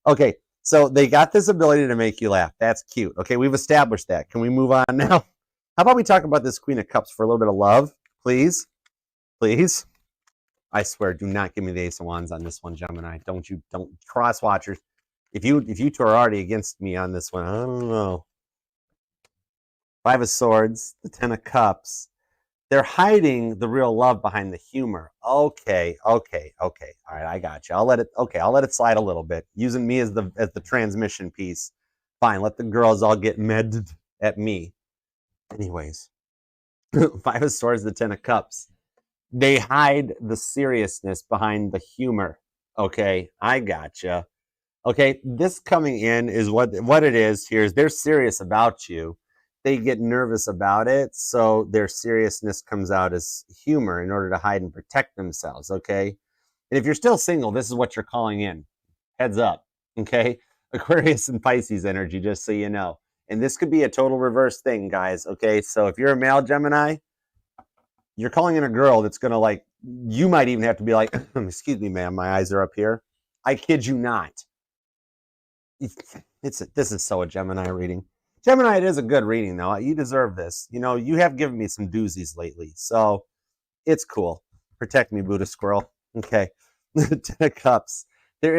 Okay. So they got this ability to make you laugh. That's cute. Okay. We've established that. Can we move on now? How about we talk about this Queen of Cups for a little bit of love, please? Please. I swear, do not give me the Ace of Wands on this one, Gemini. Don't Cross Watchers. If you two are already against me on this one, I don't know. Five of Swords, the Ten of Cups. They're hiding the real love behind the humor. Okay. All right, I got you. I'll let it slide a little bit. Using me as the transmission piece. Fine, let the girls all get mad at me. Anyways. Five of Swords, the Ten of Cups. They hide the seriousness behind the humor. Okay, I gotcha. Okay, this coming in is what it is here is they're serious about you. They get nervous about it, so their seriousness comes out as humor in order to hide and protect themselves, okay? And if you're still single, this is what you're calling in. Heads up, okay? Aquarius and Pisces energy, just so you know. And this could be a total reverse thing, guys, okay? So if you're a male Gemini, you're calling in a girl that's going to like, you might even have to be like, excuse me, ma'am, my eyes are up here. I kid you not. This is so a Gemini reading. Gemini, it is a good reading, though. You deserve this. You know, you have given me some doozies lately, so it's cool. Protect me, Buddha squirrel. Okay. Ten of Cups. I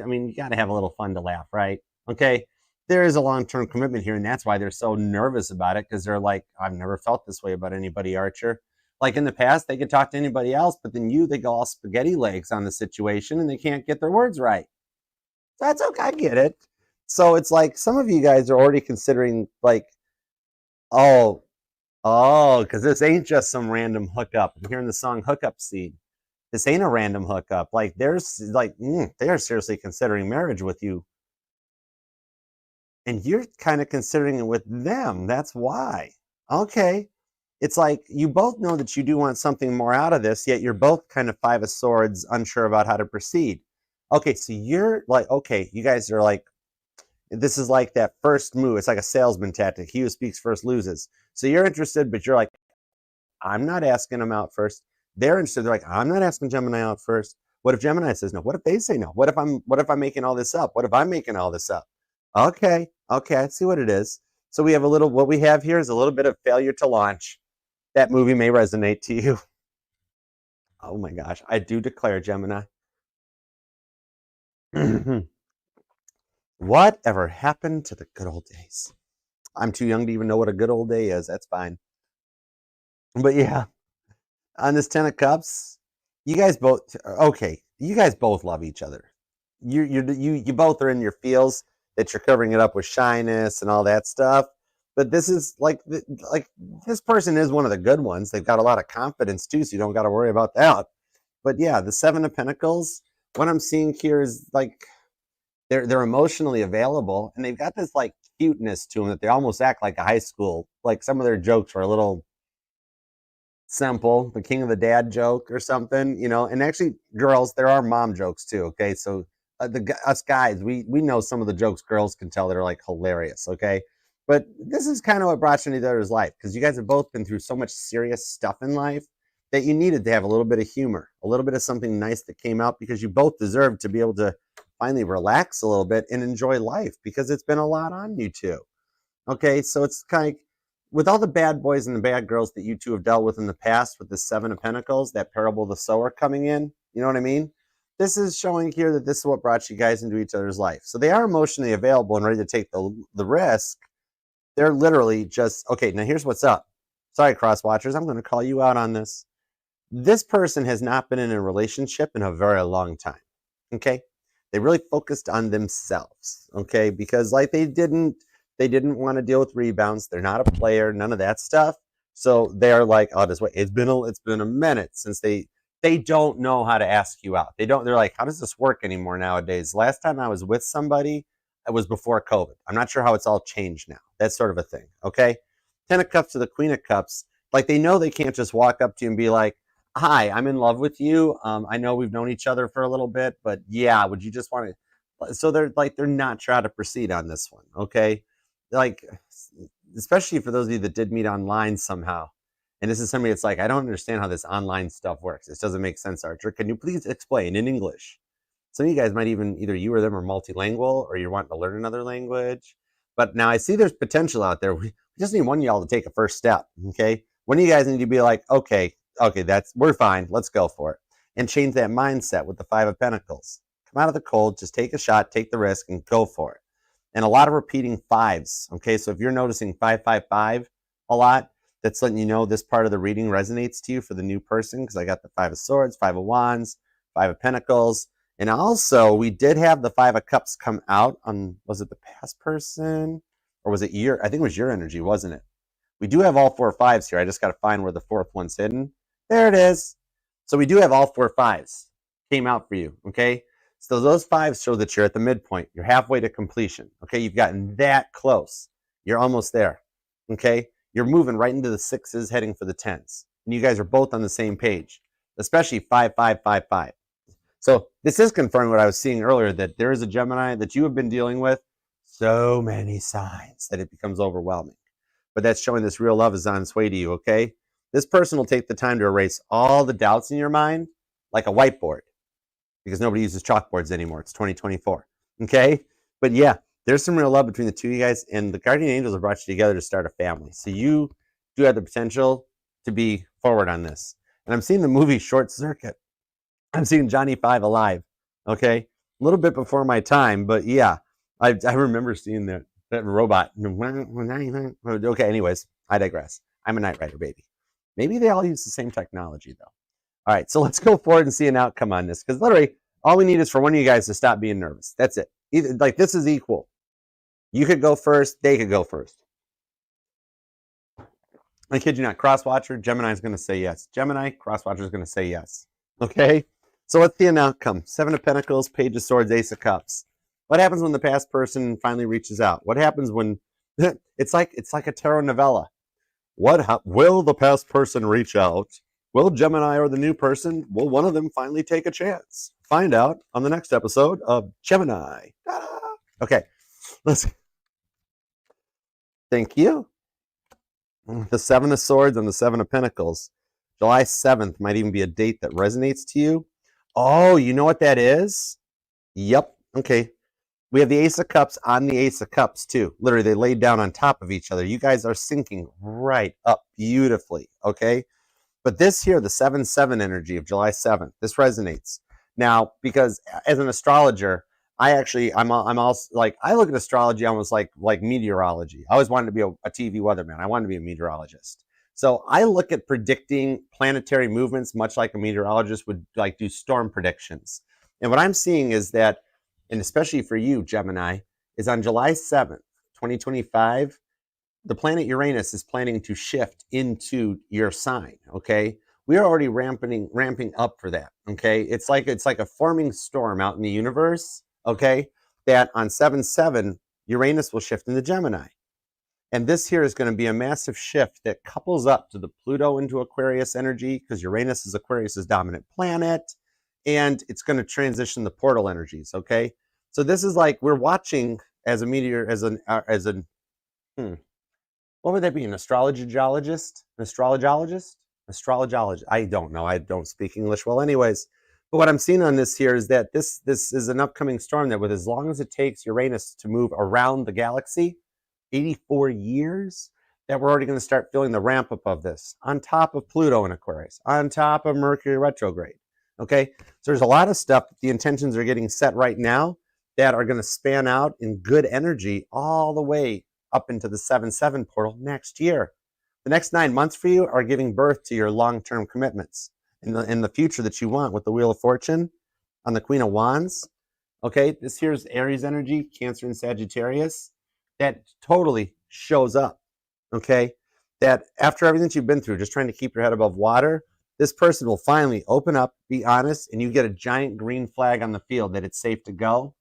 mean, you got to have a little fun to laugh, right? Okay. There is a long-term commitment here, and that's why they're so nervous about it, because they're like, I've never felt this way about anybody, Archer. Like in the past, they could talk to anybody else, but then they go all spaghetti legs on the situation, and they can't get their words right. That's okay. I get it. So it's like some of you guys are already considering like, oh, because this ain't just some random hookup. I'm hearing the song "Hookup Scene." This ain't a random hookup. Like there's like they are seriously considering marriage with you, and you're kind of considering it with them. That's why. Okay. It's like you both know that you do want something more out of this, yet you're both kind of Five of Swords, unsure about how to proceed. Okay, so you're like, okay, you guys are like, this is like that first move. It's like a salesman tactic. He who speaks first loses. So you're interested, but you're like, I'm not asking them out first. They're interested. They're like, I'm not asking Gemini out first. What if Gemini says no? What if they say no? What if I'm making all this up? What if I'm making all this up? Okay, I see what it is. So we have what we have here is a little bit of failure to launch. That movie may resonate to you. Oh my gosh, I do declare, Gemini. Whatever happened to the good old days? I'm too young to even know what a good old day is. That's fine. But yeah, on this 10 of Cups, you guys both love each other. You both are in your feels that you're covering it up with shyness and all that stuff. But this is like this person is one of the good ones. They've got a lot of confidence too, so you don't got to worry about that. But yeah, the Seven of Pentacles, what I'm seeing here is like they're emotionally available, and they've got this like cuteness to them that they almost act like a high school. Like some of their jokes are a little simple, the king of the dad joke or something, you know. And actually, girls, there are mom jokes too. Okay, so us guys, we know some of the jokes girls can tell that are like hilarious. Okay, but this is kind of what brought you into each other's life, because you guys have both been through so much serious stuff in life that you needed to have a little bit of humor, a little bit of something nice that came out, because you both deserve to be able to finally relax a little bit and enjoy life, because it's been a lot on you two. Okay, so it's kind of with all the bad boys and the bad girls that you two have dealt with in the past, with the Seven of Pentacles, that parable of the sower coming in, you know what I mean? This is showing here that this is what brought you guys into each other's life. So they are emotionally available and ready to take the risk. They're literally just, okay, now here's what's up. Sorry, cross watchers, I'm going to call you out on this. This person has not been in a relationship in a very long time, okay? They really focused on themselves, okay? Because like they didn't want to deal with rebounds. They're not a player, none of that stuff. So they're like, oh, this way. It's been a minute since they don't know how to ask you out. They're like, how does this work anymore nowadays? Last time I was with somebody, it was before COVID. I'm not sure how it's all changed now. That's sort of a thing, okay? 10 of Cups to the Queen of Cups. Like they know they can't just walk up to you and be like, hi, I'm in love with you. I know we've known each other for a little bit, but yeah, would you just want to? So they're not sure how to proceed on this one, okay? Like, especially for those of you that did meet online somehow. And this is somebody that's like, I don't understand how this online stuff works. This doesn't make sense, Archer. Can you please explain in English? Some of you guys might even, either you or them are multilingual, or you're wanting to learn another language. But now I see there's potential out there. We just need one of y'all to take a first step, okay? One of you guys need to be like, okay, we're fine. Let's go for it. And change that mindset with the Five of Pentacles. Come out of the cold, just take a shot, take the risk, and go for it. And a lot of repeating fives, okay? So if you're noticing 555 a lot, that's letting you know this part of the reading resonates to you for the new person, because I got the Five of Swords, Five of Wands, Five of Pentacles. And also, we did have the Five of Cups come out on, was it the past person? Or was it your, I think it was your energy, wasn't it? We do have all four fives here. I just got to find where the fourth one's hidden. There it is. So we do have all four fives came out for you, okay? So those fives show that you're at the midpoint. You're halfway to completion, okay? You've gotten that close. You're almost there, okay? You're moving right into the sixes, heading for the tens. And you guys are both on the same page, especially 5555. So this is confirming what I was seeing earlier, that there is a Gemini that you have been dealing with so many signs that it becomes overwhelming. But that's showing this real love is on its way to you, okay? This person will take the time to erase all the doubts in your mind like a whiteboard, because nobody uses chalkboards anymore. It's 2024, okay? But yeah, there's some real love between the two of you guys, and the guardian angels have brought you together to start a family. So you do have the potential to be forward on this. And I'm seeing the movie Short Circuit. I'm seeing Johnny Five alive, okay? A little bit before my time, but yeah, I remember seeing that robot. Okay, anyways, I digress. I'm a Knight Rider, baby. Maybe they all use the same technology, though. All right, so let's go forward and see an outcome on this, because literally all we need is for one of you guys to stop being nervous. That's it. Either, like, this is equal. You could go first, they could go first. I kid you not, Crosswatcher, Gemini's going to say yes. Gemini, Crosswatcher's going to say yes. Okay? So let's see an outcome. 7 of Pentacles, Page of Swords, Ace of Cups. What happens when the past person finally reaches out? What happens when it's like a tarot novella? Will the past person reach out? Will Gemini or the new person, will one of them finally take a chance? Find out on the next episode of Gemini. Ta-da! Okay, let's. Thank you. The 7 of Swords and the 7 of Pentacles. July 7th might even be a date that resonates to you. Oh, you know what that is? Yep. Okay. We have the Ace of Cups on the Ace of Cups, too. Literally, they laid down on top of each other. You guys are syncing right up beautifully, okay? But this here, the 7-7 energy of July 7th, this resonates. Now, because as an astrologer, I'm also like, I look at astrology almost like meteorology. I always wanted to be a TV weatherman. I wanted to be a meteorologist. So I look at predicting planetary movements much like a meteorologist would like do storm predictions. And what I'm seeing is that, and especially for you, Gemini, is on July 7th, 2025, the planet Uranus is planning to shift into your sign, okay? We are already ramping up for that, okay? It's like a forming storm out in the universe, okay? That on 7/7, Uranus will shift into Gemini. And this here is going to be a massive shift that couples up to the Pluto into Aquarius energy, because Uranus is Aquarius's dominant planet, and it's going to transition the portal energies, okay? So this is like we're watching as a meteor, what would that be? An astrologologist? An astrologologist? Astrologologist. I don't know. I don't speak English well anyways. But what I'm seeing on this here is that this is an upcoming storm that with as long as it takes Uranus to move around the galaxy, 84 years, that we're already going to start feeling the ramp up of this, on top of Pluto in Aquarius, on top of Mercury retrograde. Okay? So there's a lot of stuff, the intentions are getting set right now that are going to span out in good energy all the way up into the 7/7 portal next year. The next 9 months for you are giving birth to your long-term commitments in the future that you want with the Wheel of Fortune on the Queen of Wands. Okay, this here's Aries energy, Cancer and Sagittarius. That totally shows up. Okay, that after everything that you've been through, just trying to keep your head above water, this person will finally open up, be honest, and you get a giant green flag on the field that it's safe to go.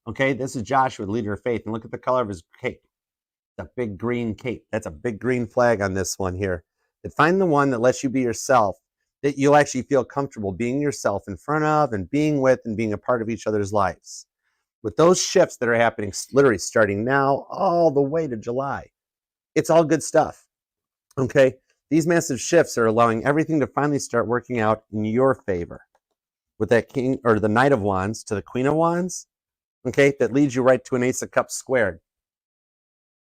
Okay, this is Joshua, the leader of faith, and look at the color of his cape. A big green cape. That's a big green flag on this one here. That find the one that lets you be yourself, that you'll actually feel comfortable being yourself in front of and being with and being a part of each other's lives. With those shifts that are happening literally starting now all the way to July, it's all good stuff. Okay? These massive shifts are allowing everything to finally start working out in your favor. With that King or the Knight of Wands to the Queen of Wands, okay, that leads you right to an Ace of Cups squared.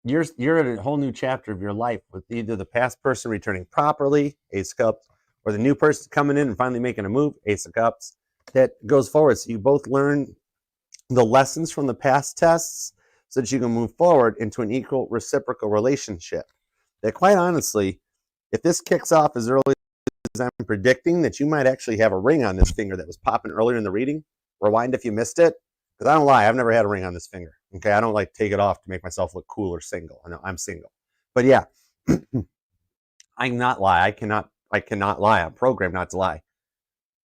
You're in a whole new chapter of your life with either the past person returning properly, Ace of Cups, or the new person coming in and finally making a move, Ace of Cups, that goes forward. So you both learn the lessons from the past tests so that you can move forward into an equal reciprocal relationship. That quite honestly, if this kicks off as early as I'm predicting, that you might actually have a ring on this finger that was popping earlier in the reading. Rewind if you missed it. Because I don't lie, I've never had a ring on this finger. Okay, I don't like take it off to make myself look cool or single. I know I'm single. But yeah, I cannot lie. I cannot lie. I'm programmed not to lie.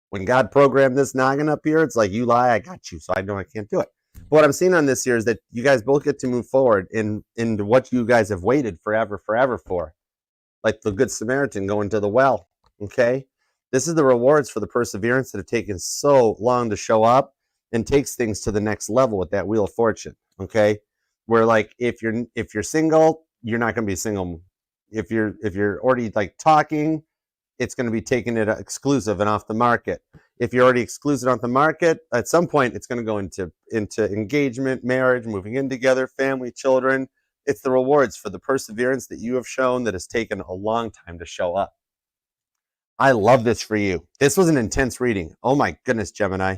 When God programmed this noggin up here, it's like, you lie, I got you. So I know I can't do it. But what I'm seeing on this here is that you guys both get to move forward into what you guys have waited forever for. Like the Good Samaritan going to the well. Okay? This is the rewards for the perseverance that have taken so long to show up, and takes things to the next level with that Wheel of Fortune, okay? Where like if you're single, you're not going to be single. If you're already like talking, it's going to be taking it exclusive and off the market. If you're already exclusive off the market, at some point it's going to go into engagement, marriage, moving in together, family, children. It's the rewards for the perseverance that you have shown that has taken a long time to show up. I love this for you. This was an intense reading. Oh my goodness, Gemini.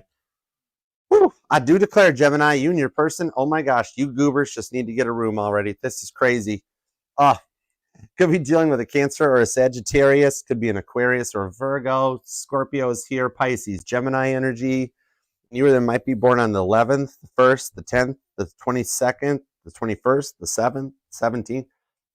Whew, I do declare, Gemini, you and your person, oh my gosh, you goobers just need to get a room already. This is crazy. Could be dealing with a Cancer or a Sagittarius. Could be an Aquarius or a Virgo. Scorpio is here. Pisces, Gemini energy. You either might be born on the 11th, the 1st, the 10th, the 22nd, the 21st, the 7th, 17th.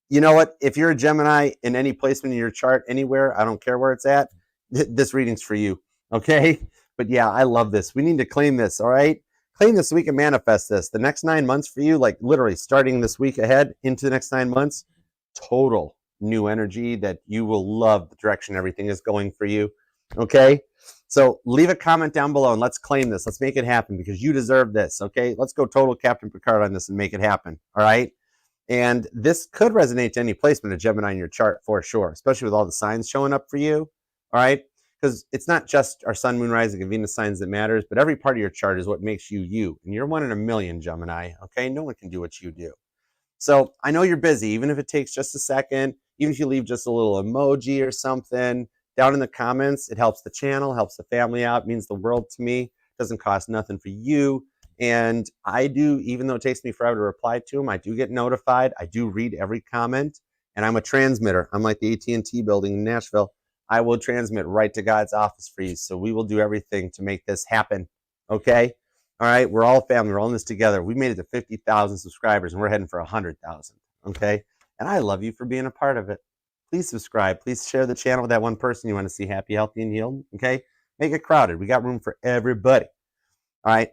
You know what? If you're a Gemini in any placement in your chart, anywhere, I don't care where it's at, this reading's for you. Okay? But yeah, I love this. We need to claim this, all right? Claim this so we can manifest this. The next 9 months for you, like literally starting this week ahead into the next 9 months, total new energy that you will love the direction everything is going for you. Okay? So leave a comment down below and let's claim this. Let's make it happen because you deserve this. Okay? Let's go total Captain Picard on this and make it happen. All right? And this could resonate to any placement of Gemini in your chart for sure, especially with all the signs showing up for you. All right? Because it's not just our sun, moon, rising, and Venus signs that matters, but every part of your chart is what makes you you. And you're 1 in a million, Gemini. Okay? No one can do what you do. So I know you're busy, even if it takes just a second, even if you leave just a little emoji or something down in the comments, it helps the channel, helps the family out, means the world to me. It doesn't cost nothing for you. And I do, even though it takes me forever to reply to them, I do get notified. I do read every comment, and I'm a transmitter. I'm like the AT&T building in Nashville. I will transmit right to God's office for you. So we will do everything to make this happen. Okay? All right? We're all family. We're all in this together. We made it to 50,000 subscribers, and we're heading for 100,000. Okay? And I love you for being a part of it. Please subscribe. Please share the channel with that one person you want to see happy, healthy, and healed. Okay? Make it crowded. We got room for everybody. All right?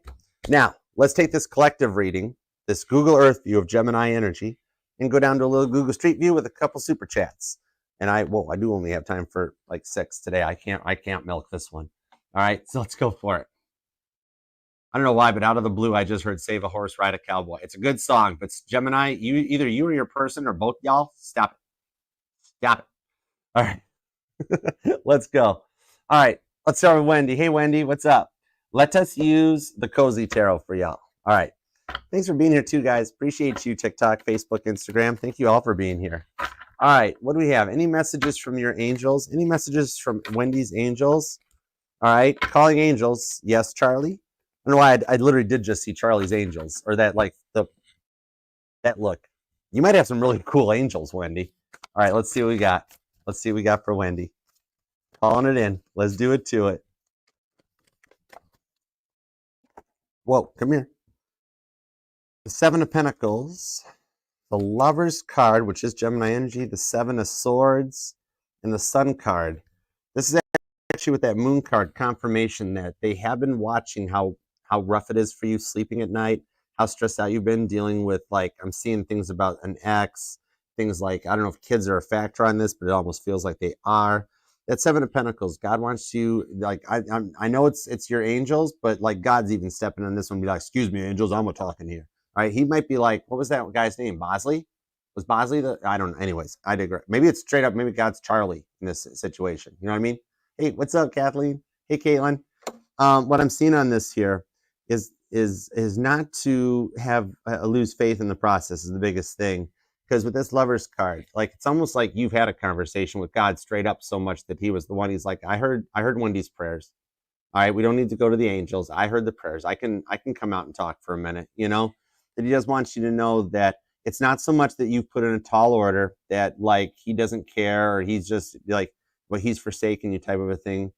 Now, let's take this collective reading, this Google Earth view of Gemini energy, and go down to a little Google Street view with a couple super chats. And I do only have time for like 6 today. I can't milk this one. All right, so let's go for it. I don't know why, but out of the blue, I just heard "Save a Horse, Ride a Cowboy." It's a good song, but Gemini, either you or your person or both y'all, stop it. Stop it. All right, let's go. All right, let's start with Wendy. Hey, Wendy, what's up? Let us use the Cozy Tarot for y'all. All right. Thanks for being here too, guys. Appreciate you, TikTok, Facebook, Instagram. Thank you all for being here. All right. What do we have? Any messages from your angels? Any messages from Wendy's angels? All right. Calling angels. Yes, Charlie. I don't know why I literally did just see Charlie's angels, or that that look. You might have some really cool angels, Wendy. All right. Let's see what we got. Let's see what we got for Wendy. Calling it in. Let's do it to it. Whoa, come here. The 7 of Pentacles, the Lover's card, which is Gemini energy, the 7 of Swords, and the Sun card. This is actually with that Moon card confirmation that they have been watching how rough it is for you sleeping at night, how stressed out you've been dealing with, like, I'm seeing things about an ex, things like, I don't know if kids are a factor on this, but it almost feels like they are. That 7 of Pentacles, God wants you, like, I know it's your angels, but like God's even stepping on this one and be like, excuse me, angels, I'm talking here. All right, he might be like, what was that guy's name? Bosley? Was Bosley I don't know. Anyways, I digress. Maybe it's straight up, maybe God's Charlie in this situation. You know what I mean? Hey, what's up, Kathleen? Hey, Caitlin. What I'm seeing on this here is not to have lose faith in the process is the biggest thing. Because with this Lover's card, like, it's almost like you've had a conversation with God straight up so much that he was the one. He's like, I heard Wendy's prayers. All right, we don't need to go to the angels. I heard the prayers. I can come out and talk for a minute, you know? That he just wants you to know that it's not so much that you've put in a tall order that, like, he doesn't care or he's just like, well, he's forsaken you type of a thing.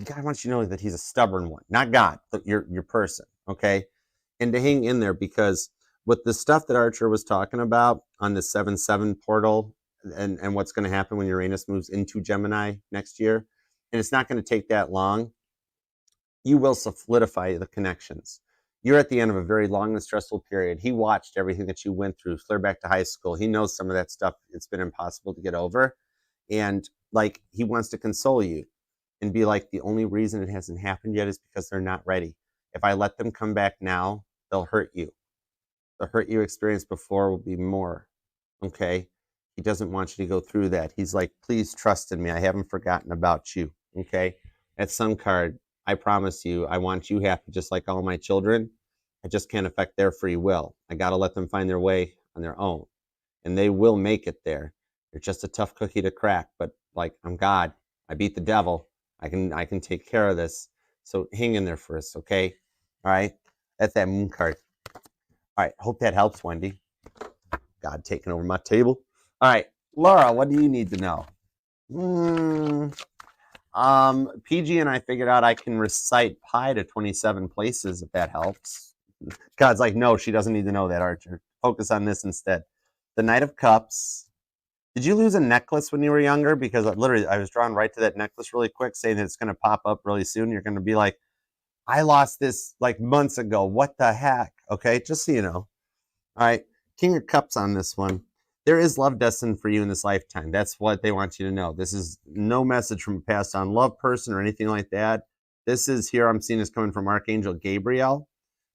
God wants you to know that he's a stubborn one, not God, but your person, okay? And to hang in there, because with the stuff that Archer was talking about on the 7-7 portal and what's going to happen when Uranus moves into Gemini next year, and it's not going to take that long, you will solidify the connections. You're at the end of a very long and stressful period. He watched everything that you went through, clear back to high school. He knows some of that stuff. It's been impossible to get over. And like, he wants to console you and be like, the only reason it hasn't happened yet is because they're not ready. If I let them come back now, they'll hurt you. The hurt you experienced before will be more, okay? He doesn't want you to go through that. He's like, please trust in me. I haven't forgotten about you, okay? That Sun card, I promise you, I want you happy just like all my children. I just can't affect their free will. I got to let them find their way on their own. And they will make it there. They're just a tough cookie to crack. But like, I'm God. I beat the devil. I can take care of this. So hang in there for us, okay? All right? That's that Moon card. All right, hope that helps, Wendy. God taking over my table. All right, Laura, what do you need to know? PG and I figured out I can recite pi to 27 places if that helps. God's like, no, she doesn't need to know that, Archer. Focus on this instead. The Knight of Cups. Did you lose a necklace when you were younger? Because literally, I was drawn right to that necklace really quick, saying that it's going to pop up really soon. You're going to be like, I lost this like months ago. What the heck? Okay, just so you know. All right, King of Cups on this one. There is love destined for you in this lifetime. That's what they want you to know. This is no message from a passed on love person or anything like that. This is here I'm seeing is coming from Archangel Gabriel.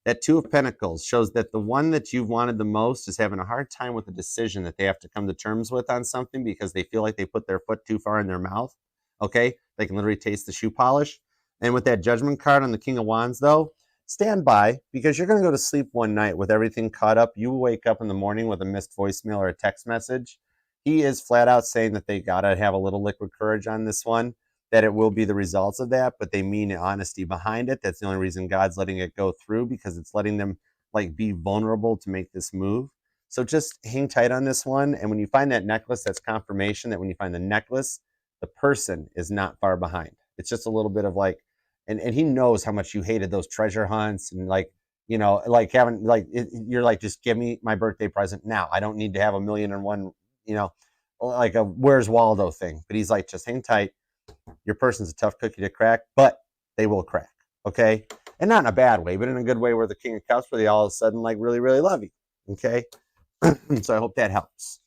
That Two of Pentacles shows that the one that you've wanted the most is having a hard time with a decision that they have to come to terms with on something because they feel like they put their foot too far in their mouth. Okay? They can literally taste the shoe polish. And with that Judgment card on the King of Wands, though, stand by because you're going to go to sleep one night with everything caught up. You wake up in the morning with a missed voicemail or a text message. He is flat out saying that they got to have a little liquid courage on this one, that it will be the results of that, but they mean honesty behind it. That's the only reason God's letting it go through, because it's letting them like be vulnerable to make this move. So just hang tight on this one. And when you find that necklace, that's confirmation that when you find the necklace, the person is not far behind. It's just a little bit of like, and he knows how much you hated those treasure hunts and like, you know, like having like, you're like, just give me my birthday present now. I don't need to have 1,000,001, you know, like a Where's Waldo thing. But he's like, just hang tight. Your person's a tough cookie to crack, but they will crack, okay? And not in a bad way, but in a good way where the King of Cups, where they all of a sudden like really, really love you, okay? So I hope that helps.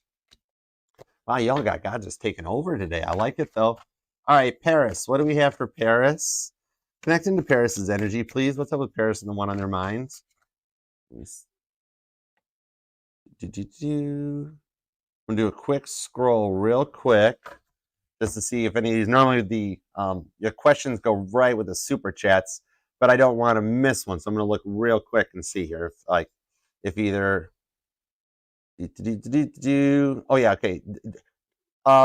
Wow, y'all got God just taking over today. I like it, though. All right, Paris. What do we have for Paris? Connecting to Paris's energy, please. What's up with Paris and the one on their minds? I'm going to do a quick scroll real quick, just to see if any of these, normally the your questions go right with the super chats, but I don't want to miss one. So I'm going to look real quick and see here if either, oh yeah, okay.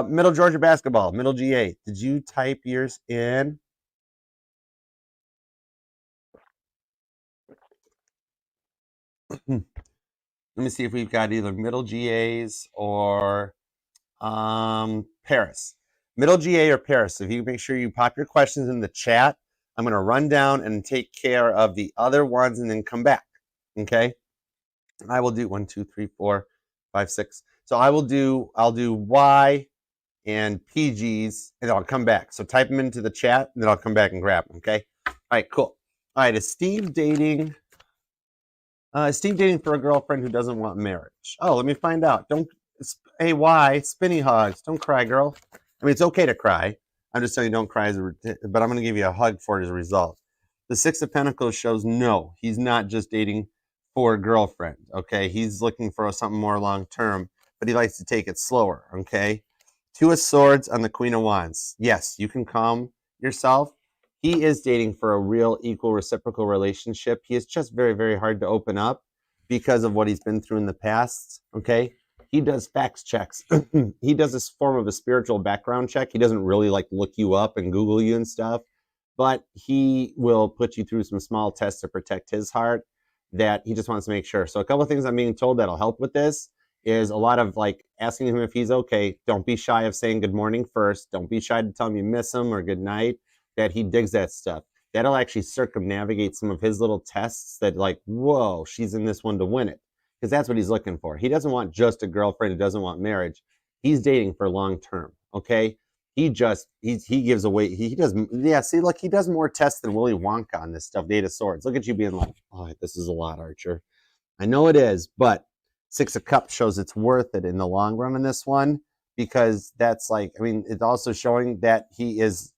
Middle Georgia basketball, middle GA. Did you type yours in? Let me see if we've got either middle GAs or Paris. Middle GA or Paris. If you make sure you pop your questions in the chat, I'm going to run down and take care of the other ones and then come back. Okay. I will do 1, 2, 3, 4, 5, 6. So I'll do Y and PGs and I'll come back. So type them into the chat and then I'll come back and grab them. Okay. All right, cool. All right. Is Steve dating for a girlfriend who doesn't want marriage? Oh, let me find out. Hey, why? Spinny hugs. Don't cry, girl. I mean, it's okay to cry. I'm just telling you, don't cry, but I'm going to give you a hug for it as a result. The Six of Pentacles shows no, he's not just dating for a girlfriend, okay? He's looking for something more long-term, but he likes to take it slower, okay? Two of Swords on the Queen of Wands. Yes, you can calm yourself. He is dating for a real equal reciprocal relationship. He is just very, very hard to open up because of what he's been through in the past, okay? He does facts checks. He does this form of a spiritual background check. He doesn't really like look you up and Google you and stuff, but he will put you through some small tests to protect his heart that he just wants to make sure. So a couple of things I'm being told that'll help with this is a lot of like asking him if he's okay. Don't be shy of saying good morning first. Don't be shy to tell him you miss him or good night, that he digs that stuff. That'll actually circumnavigate some of his little tests that like, whoa, she's in this one to win it. Because that's what he's looking for. He doesn't want just a girlfriend who doesn't want marriage. He's dating for long term, okay? He gives away, he does, yeah, see, look, he does more tests than Willy Wonka on this stuff, Eight of Swords. Look at you being like, oh, this is a lot, Archer. I know it is, but Six of Cups shows it's worth it in the long run on this one, because that's like, I mean, it's also showing that he is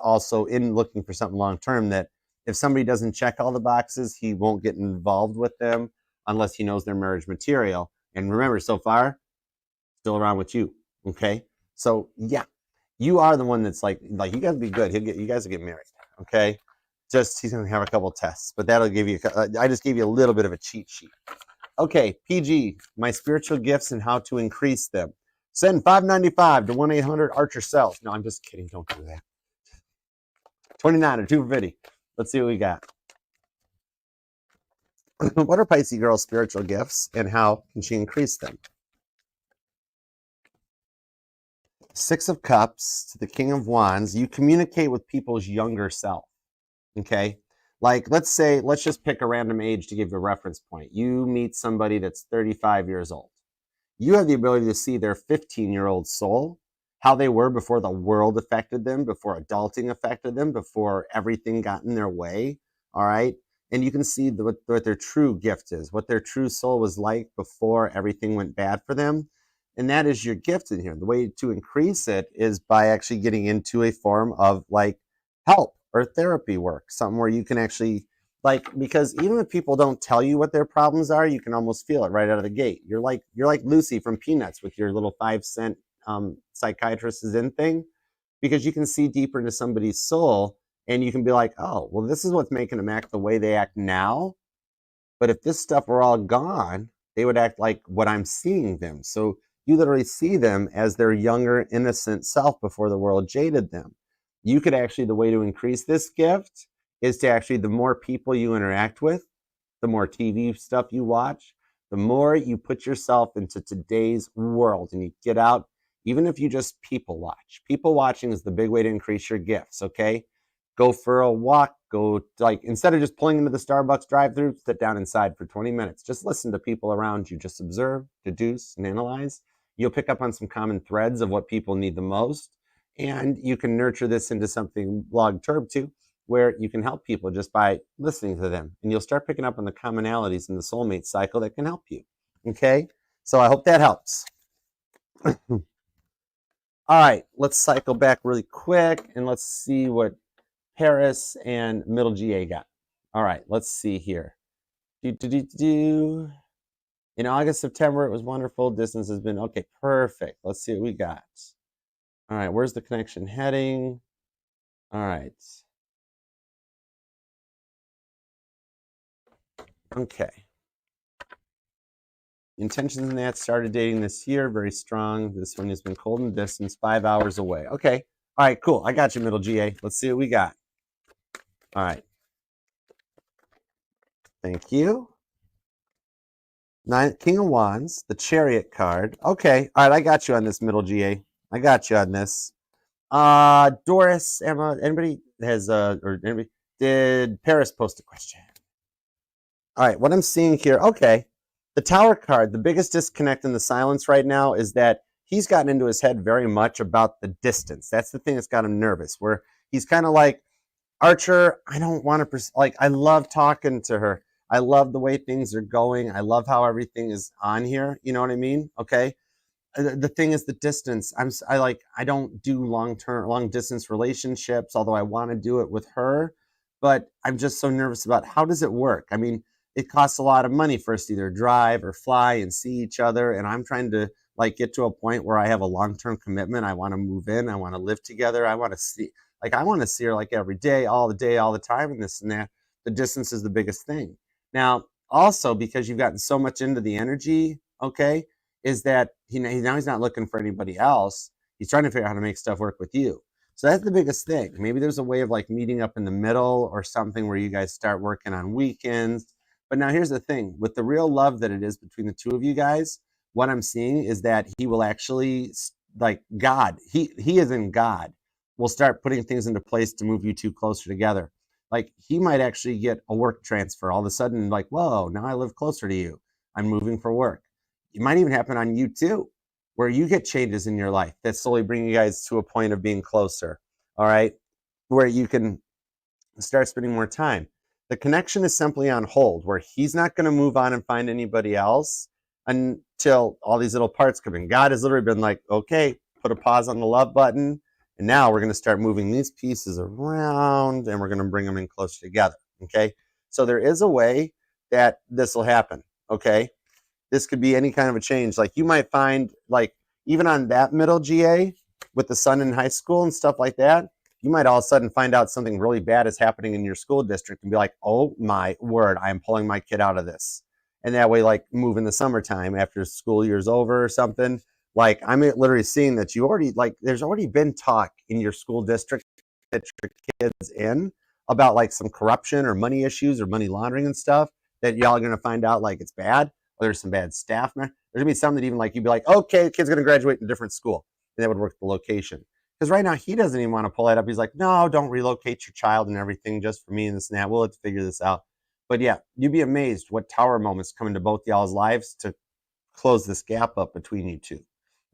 also in looking for something long term, that if somebody doesn't check all the boxes, he won't get involved with them unless he knows their marriage material. And remember, so far, still around with you, okay? So, yeah, you are the one that's like you guys be good. You guys will get married, okay? Just, he's going to have a couple tests, but that'll give you, I just gave you a little bit of a cheat sheet. Okay, PG, my spiritual gifts and how to increase them. Send $5.95 to 1-800-ARCHER-SELLS. No, I'm just kidding. Don't do that. 29 or 250. Let's see what we got. What are Pisces girl's spiritual gifts and how can she increase them? Six of Cups to the King of Wands, you communicate with people's younger self, okay? Like, let's just pick a random age to give you a reference point. You meet somebody that's 35 years old. You have the ability to see their 15-year-old soul, how they were before the world affected them, before adulting affected them, before everything got in their way, all right? And you can see what their true gift is, what their true soul was like before everything went bad for them. And that is your gift in here. The way to increase it is by actually getting into a form of like help or therapy work, something where you can actually because even if people don't tell you what their problems are, you can almost feel it right out of the gate. You're like Lucy from Peanuts with your little 5-cent psychiatrist is in thing, because you can see deeper into somebody's soul and you can be like, oh, well, this is what's making them act the way they act now. But if this stuff were all gone, they would act like what I'm seeing them. So you literally see them as their younger, innocent self before the world jaded them. You could actually, the way to increase this gift is to actually, the more people you interact with, the more TV stuff you watch, the more you put yourself into today's world and you get out, even if you just people watch. People watching is the big way to increase your gifts, okay? Go for a walk, instead of just pulling into the Starbucks drive-thru, sit down inside for 20 minutes. Just listen to people around you. Just observe, deduce, and analyze. You'll pick up on some common threads of what people need the most, and you can nurture this into something long-term too, where you can help people just by listening to them. And you'll start picking up on the commonalities in the soulmate cycle that can help you, okay? So I hope that helps. All right, let's cycle back really quick, and let's see what Paris and middle GA got. All right, let's see here. In August, September, it was wonderful. Distance has been, okay, perfect. Let's see what we got. All right, where's the connection heading? All right. Okay. Intentions in that, started dating this year, very strong. This one has been cold and distance, 5 hours away. Okay. All right, cool. I got you, middle GA. Let's see what we got. All right. Thank you. King of Wands, the Chariot card. Okay. All right, I got you on this, middle GA. I got you on this. Doris, Emma, anybody has did Paris post a question? All right, what I'm seeing here, okay. The Tower card, the biggest disconnect in the silence right now is that he's gotten into his head very much about the distance. That's the thing that's got him nervous, where he's kind of like, Archer, I don't want to, I love talking to her. I love the way things are going. I love how everything is on here. You know what I mean? Okay. The thing is the distance. I don't do long distance relationships, although I want to do it with her, but I'm just so nervous about how does it work? I mean, it costs a lot of money for us to either drive or fly and see each other. And I'm trying to get to a point where I have a long-term commitment. I want to move in. I want to live together. I want to see her every day, all the time, and this and that. The distance is the biggest thing. Now, also because you've gotten so much into the energy, okay, is that now he's not looking for anybody else. He's trying to figure out how to make stuff work with you. So that's the biggest thing. Maybe there's a way of meeting up in the middle or something where you guys start working on weekends. But now here's the thing. With the real love that it is between the two of you guys, what I'm seeing is that he will actually, God, he is in God, will start putting things into place to move you two closer together. He might actually get a work transfer all of a sudden, whoa, now I live closer to you. I'm moving for work. It might even happen on you too, where you get changes in your life that slowly bring you guys to a point of being closer, all right, where you can start spending more time. The connection is simply on hold, where he's not going to move on and find anybody else until all these little parts come in. God has literally been like, okay, put a pause on the love button, and now we're going to start moving these pieces around, and we're going to bring them in closer together, okay? So there is a way that this will happen, okay? This could be any kind of a change. You might find, even on that middle GA with the son in high school and stuff like that, you might all of a sudden find out something really bad is happening in your school district and be like, oh my word, I'm pulling my kid out of this. And that way, move in the summertime after school year's over or something. I'm literally seeing that you already, there's already been talk in your school district that your kid's in about some corruption or money issues or money laundering and stuff that y'all are going to find out it's bad. Or there's some bad staff. There's going to be something that even you'd be like, okay, the kid's going to graduate in a different school. and that would work the location. Because right now he doesn't even want to pull that up. He's like, no, don't relocate your child and everything just for me and this and that. We'll have to figure this out. But yeah, you'd be amazed what tower moments come into both y'all's lives to close this gap up between you two.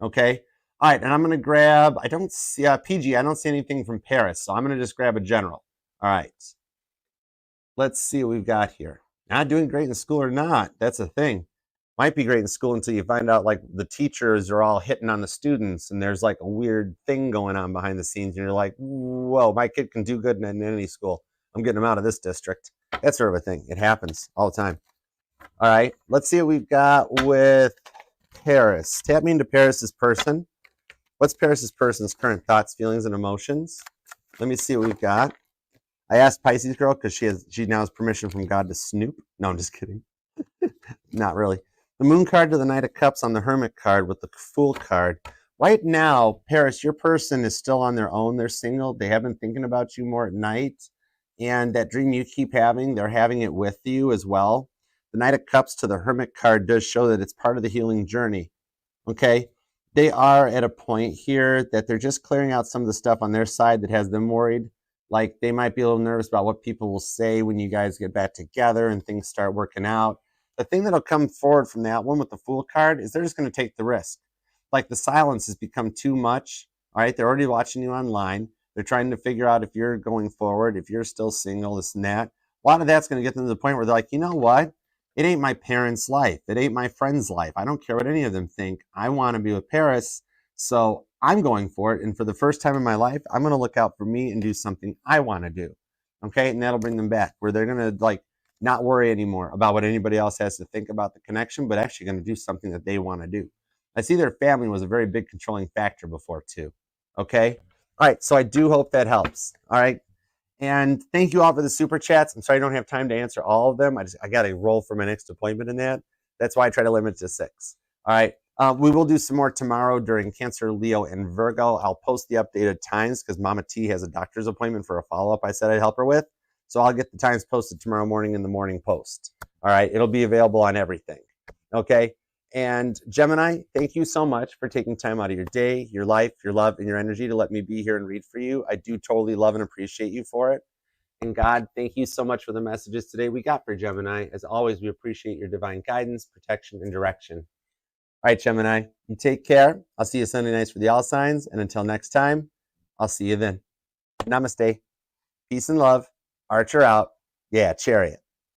Okay? All right, and I'm going to grab, I don't see, PG, I don't see anything from Paris, so I'm going to just grab a general. All right. Let's see what we've got here. Not doing great in school or not, that's a thing. Might be great in school until you find out like the teachers are all hitting on the students and there's like a weird thing going on behind the scenes and you're like, whoa, my kid can do good in any school. I'm getting him out of this district. That sort of a thing. It happens all the time. All right, let's see what we've got with Paris. Tap me into Paris's person. What's Paris's person's current thoughts, feelings, and emotions? Let me see what we've got. I asked Pisces girl because she now has permission from God to snoop. No, I'm just kidding. Not really. The Moon card to the Knight of Cups on the Hermit card with the Fool card. Right now, Paris, your person is still on their own. They're single. They have been thinking about you more at night. And that dream you keep having, they're having it with you as well. The Knight of Cups to the Hermit card does show that it's part of the healing journey. Okay? They are at a point here that they're just clearing out some of the stuff on their side that has them worried. Like they might be a little nervous about what people will say when you guys get back together and things start working out. The thing that'll come forward from that one with the Fool card is they're just going to take the risk. Like the silence has become too much. All right, they're already watching you online. They're trying to figure out if you're going forward, if you're still single, this and that. A lot of that's going to get them to the point where they're like, you know what? It ain't my parents' life. It ain't my friend's life. I don't care what any of them think. I want to be with Paris, so I'm going for it. And for the first time in my life, I'm going to look out for me and do something I want to do. Okay, and that'll bring them back where they're going to like not worry anymore about what anybody else has to think about the connection, but actually going to do something that they want to do. I see their family was a very big controlling factor before too. Okay, all right. So I do hope that helps. All right. And thank you all for the super chats. I'm sorry I don't have time to answer all of them. I got to roll for my next appointment in that. That's why I try to limit it to 6. All right. We will do some more tomorrow during Cancer, Leo, and Virgo. I'll post the updated times because Mama T has a doctor's appointment for a follow-up I said I'd help her with. So I'll get the times posted tomorrow morning in the morning post. All right. It'll be available on everything. Okay. And Gemini, thank you so much for taking time out of your day, your life, your love, and your energy to let me be here and read for you. I do totally love and appreciate you for it. And God, thank you so much for the messages today we got for Gemini. As always, we appreciate your divine guidance, protection, and direction. All right, Gemini, you take care. I'll see you Sunday nights for the all signs. And until next time, I'll see you then. Namaste. Peace and love. Archer out. Yeah, Chariot.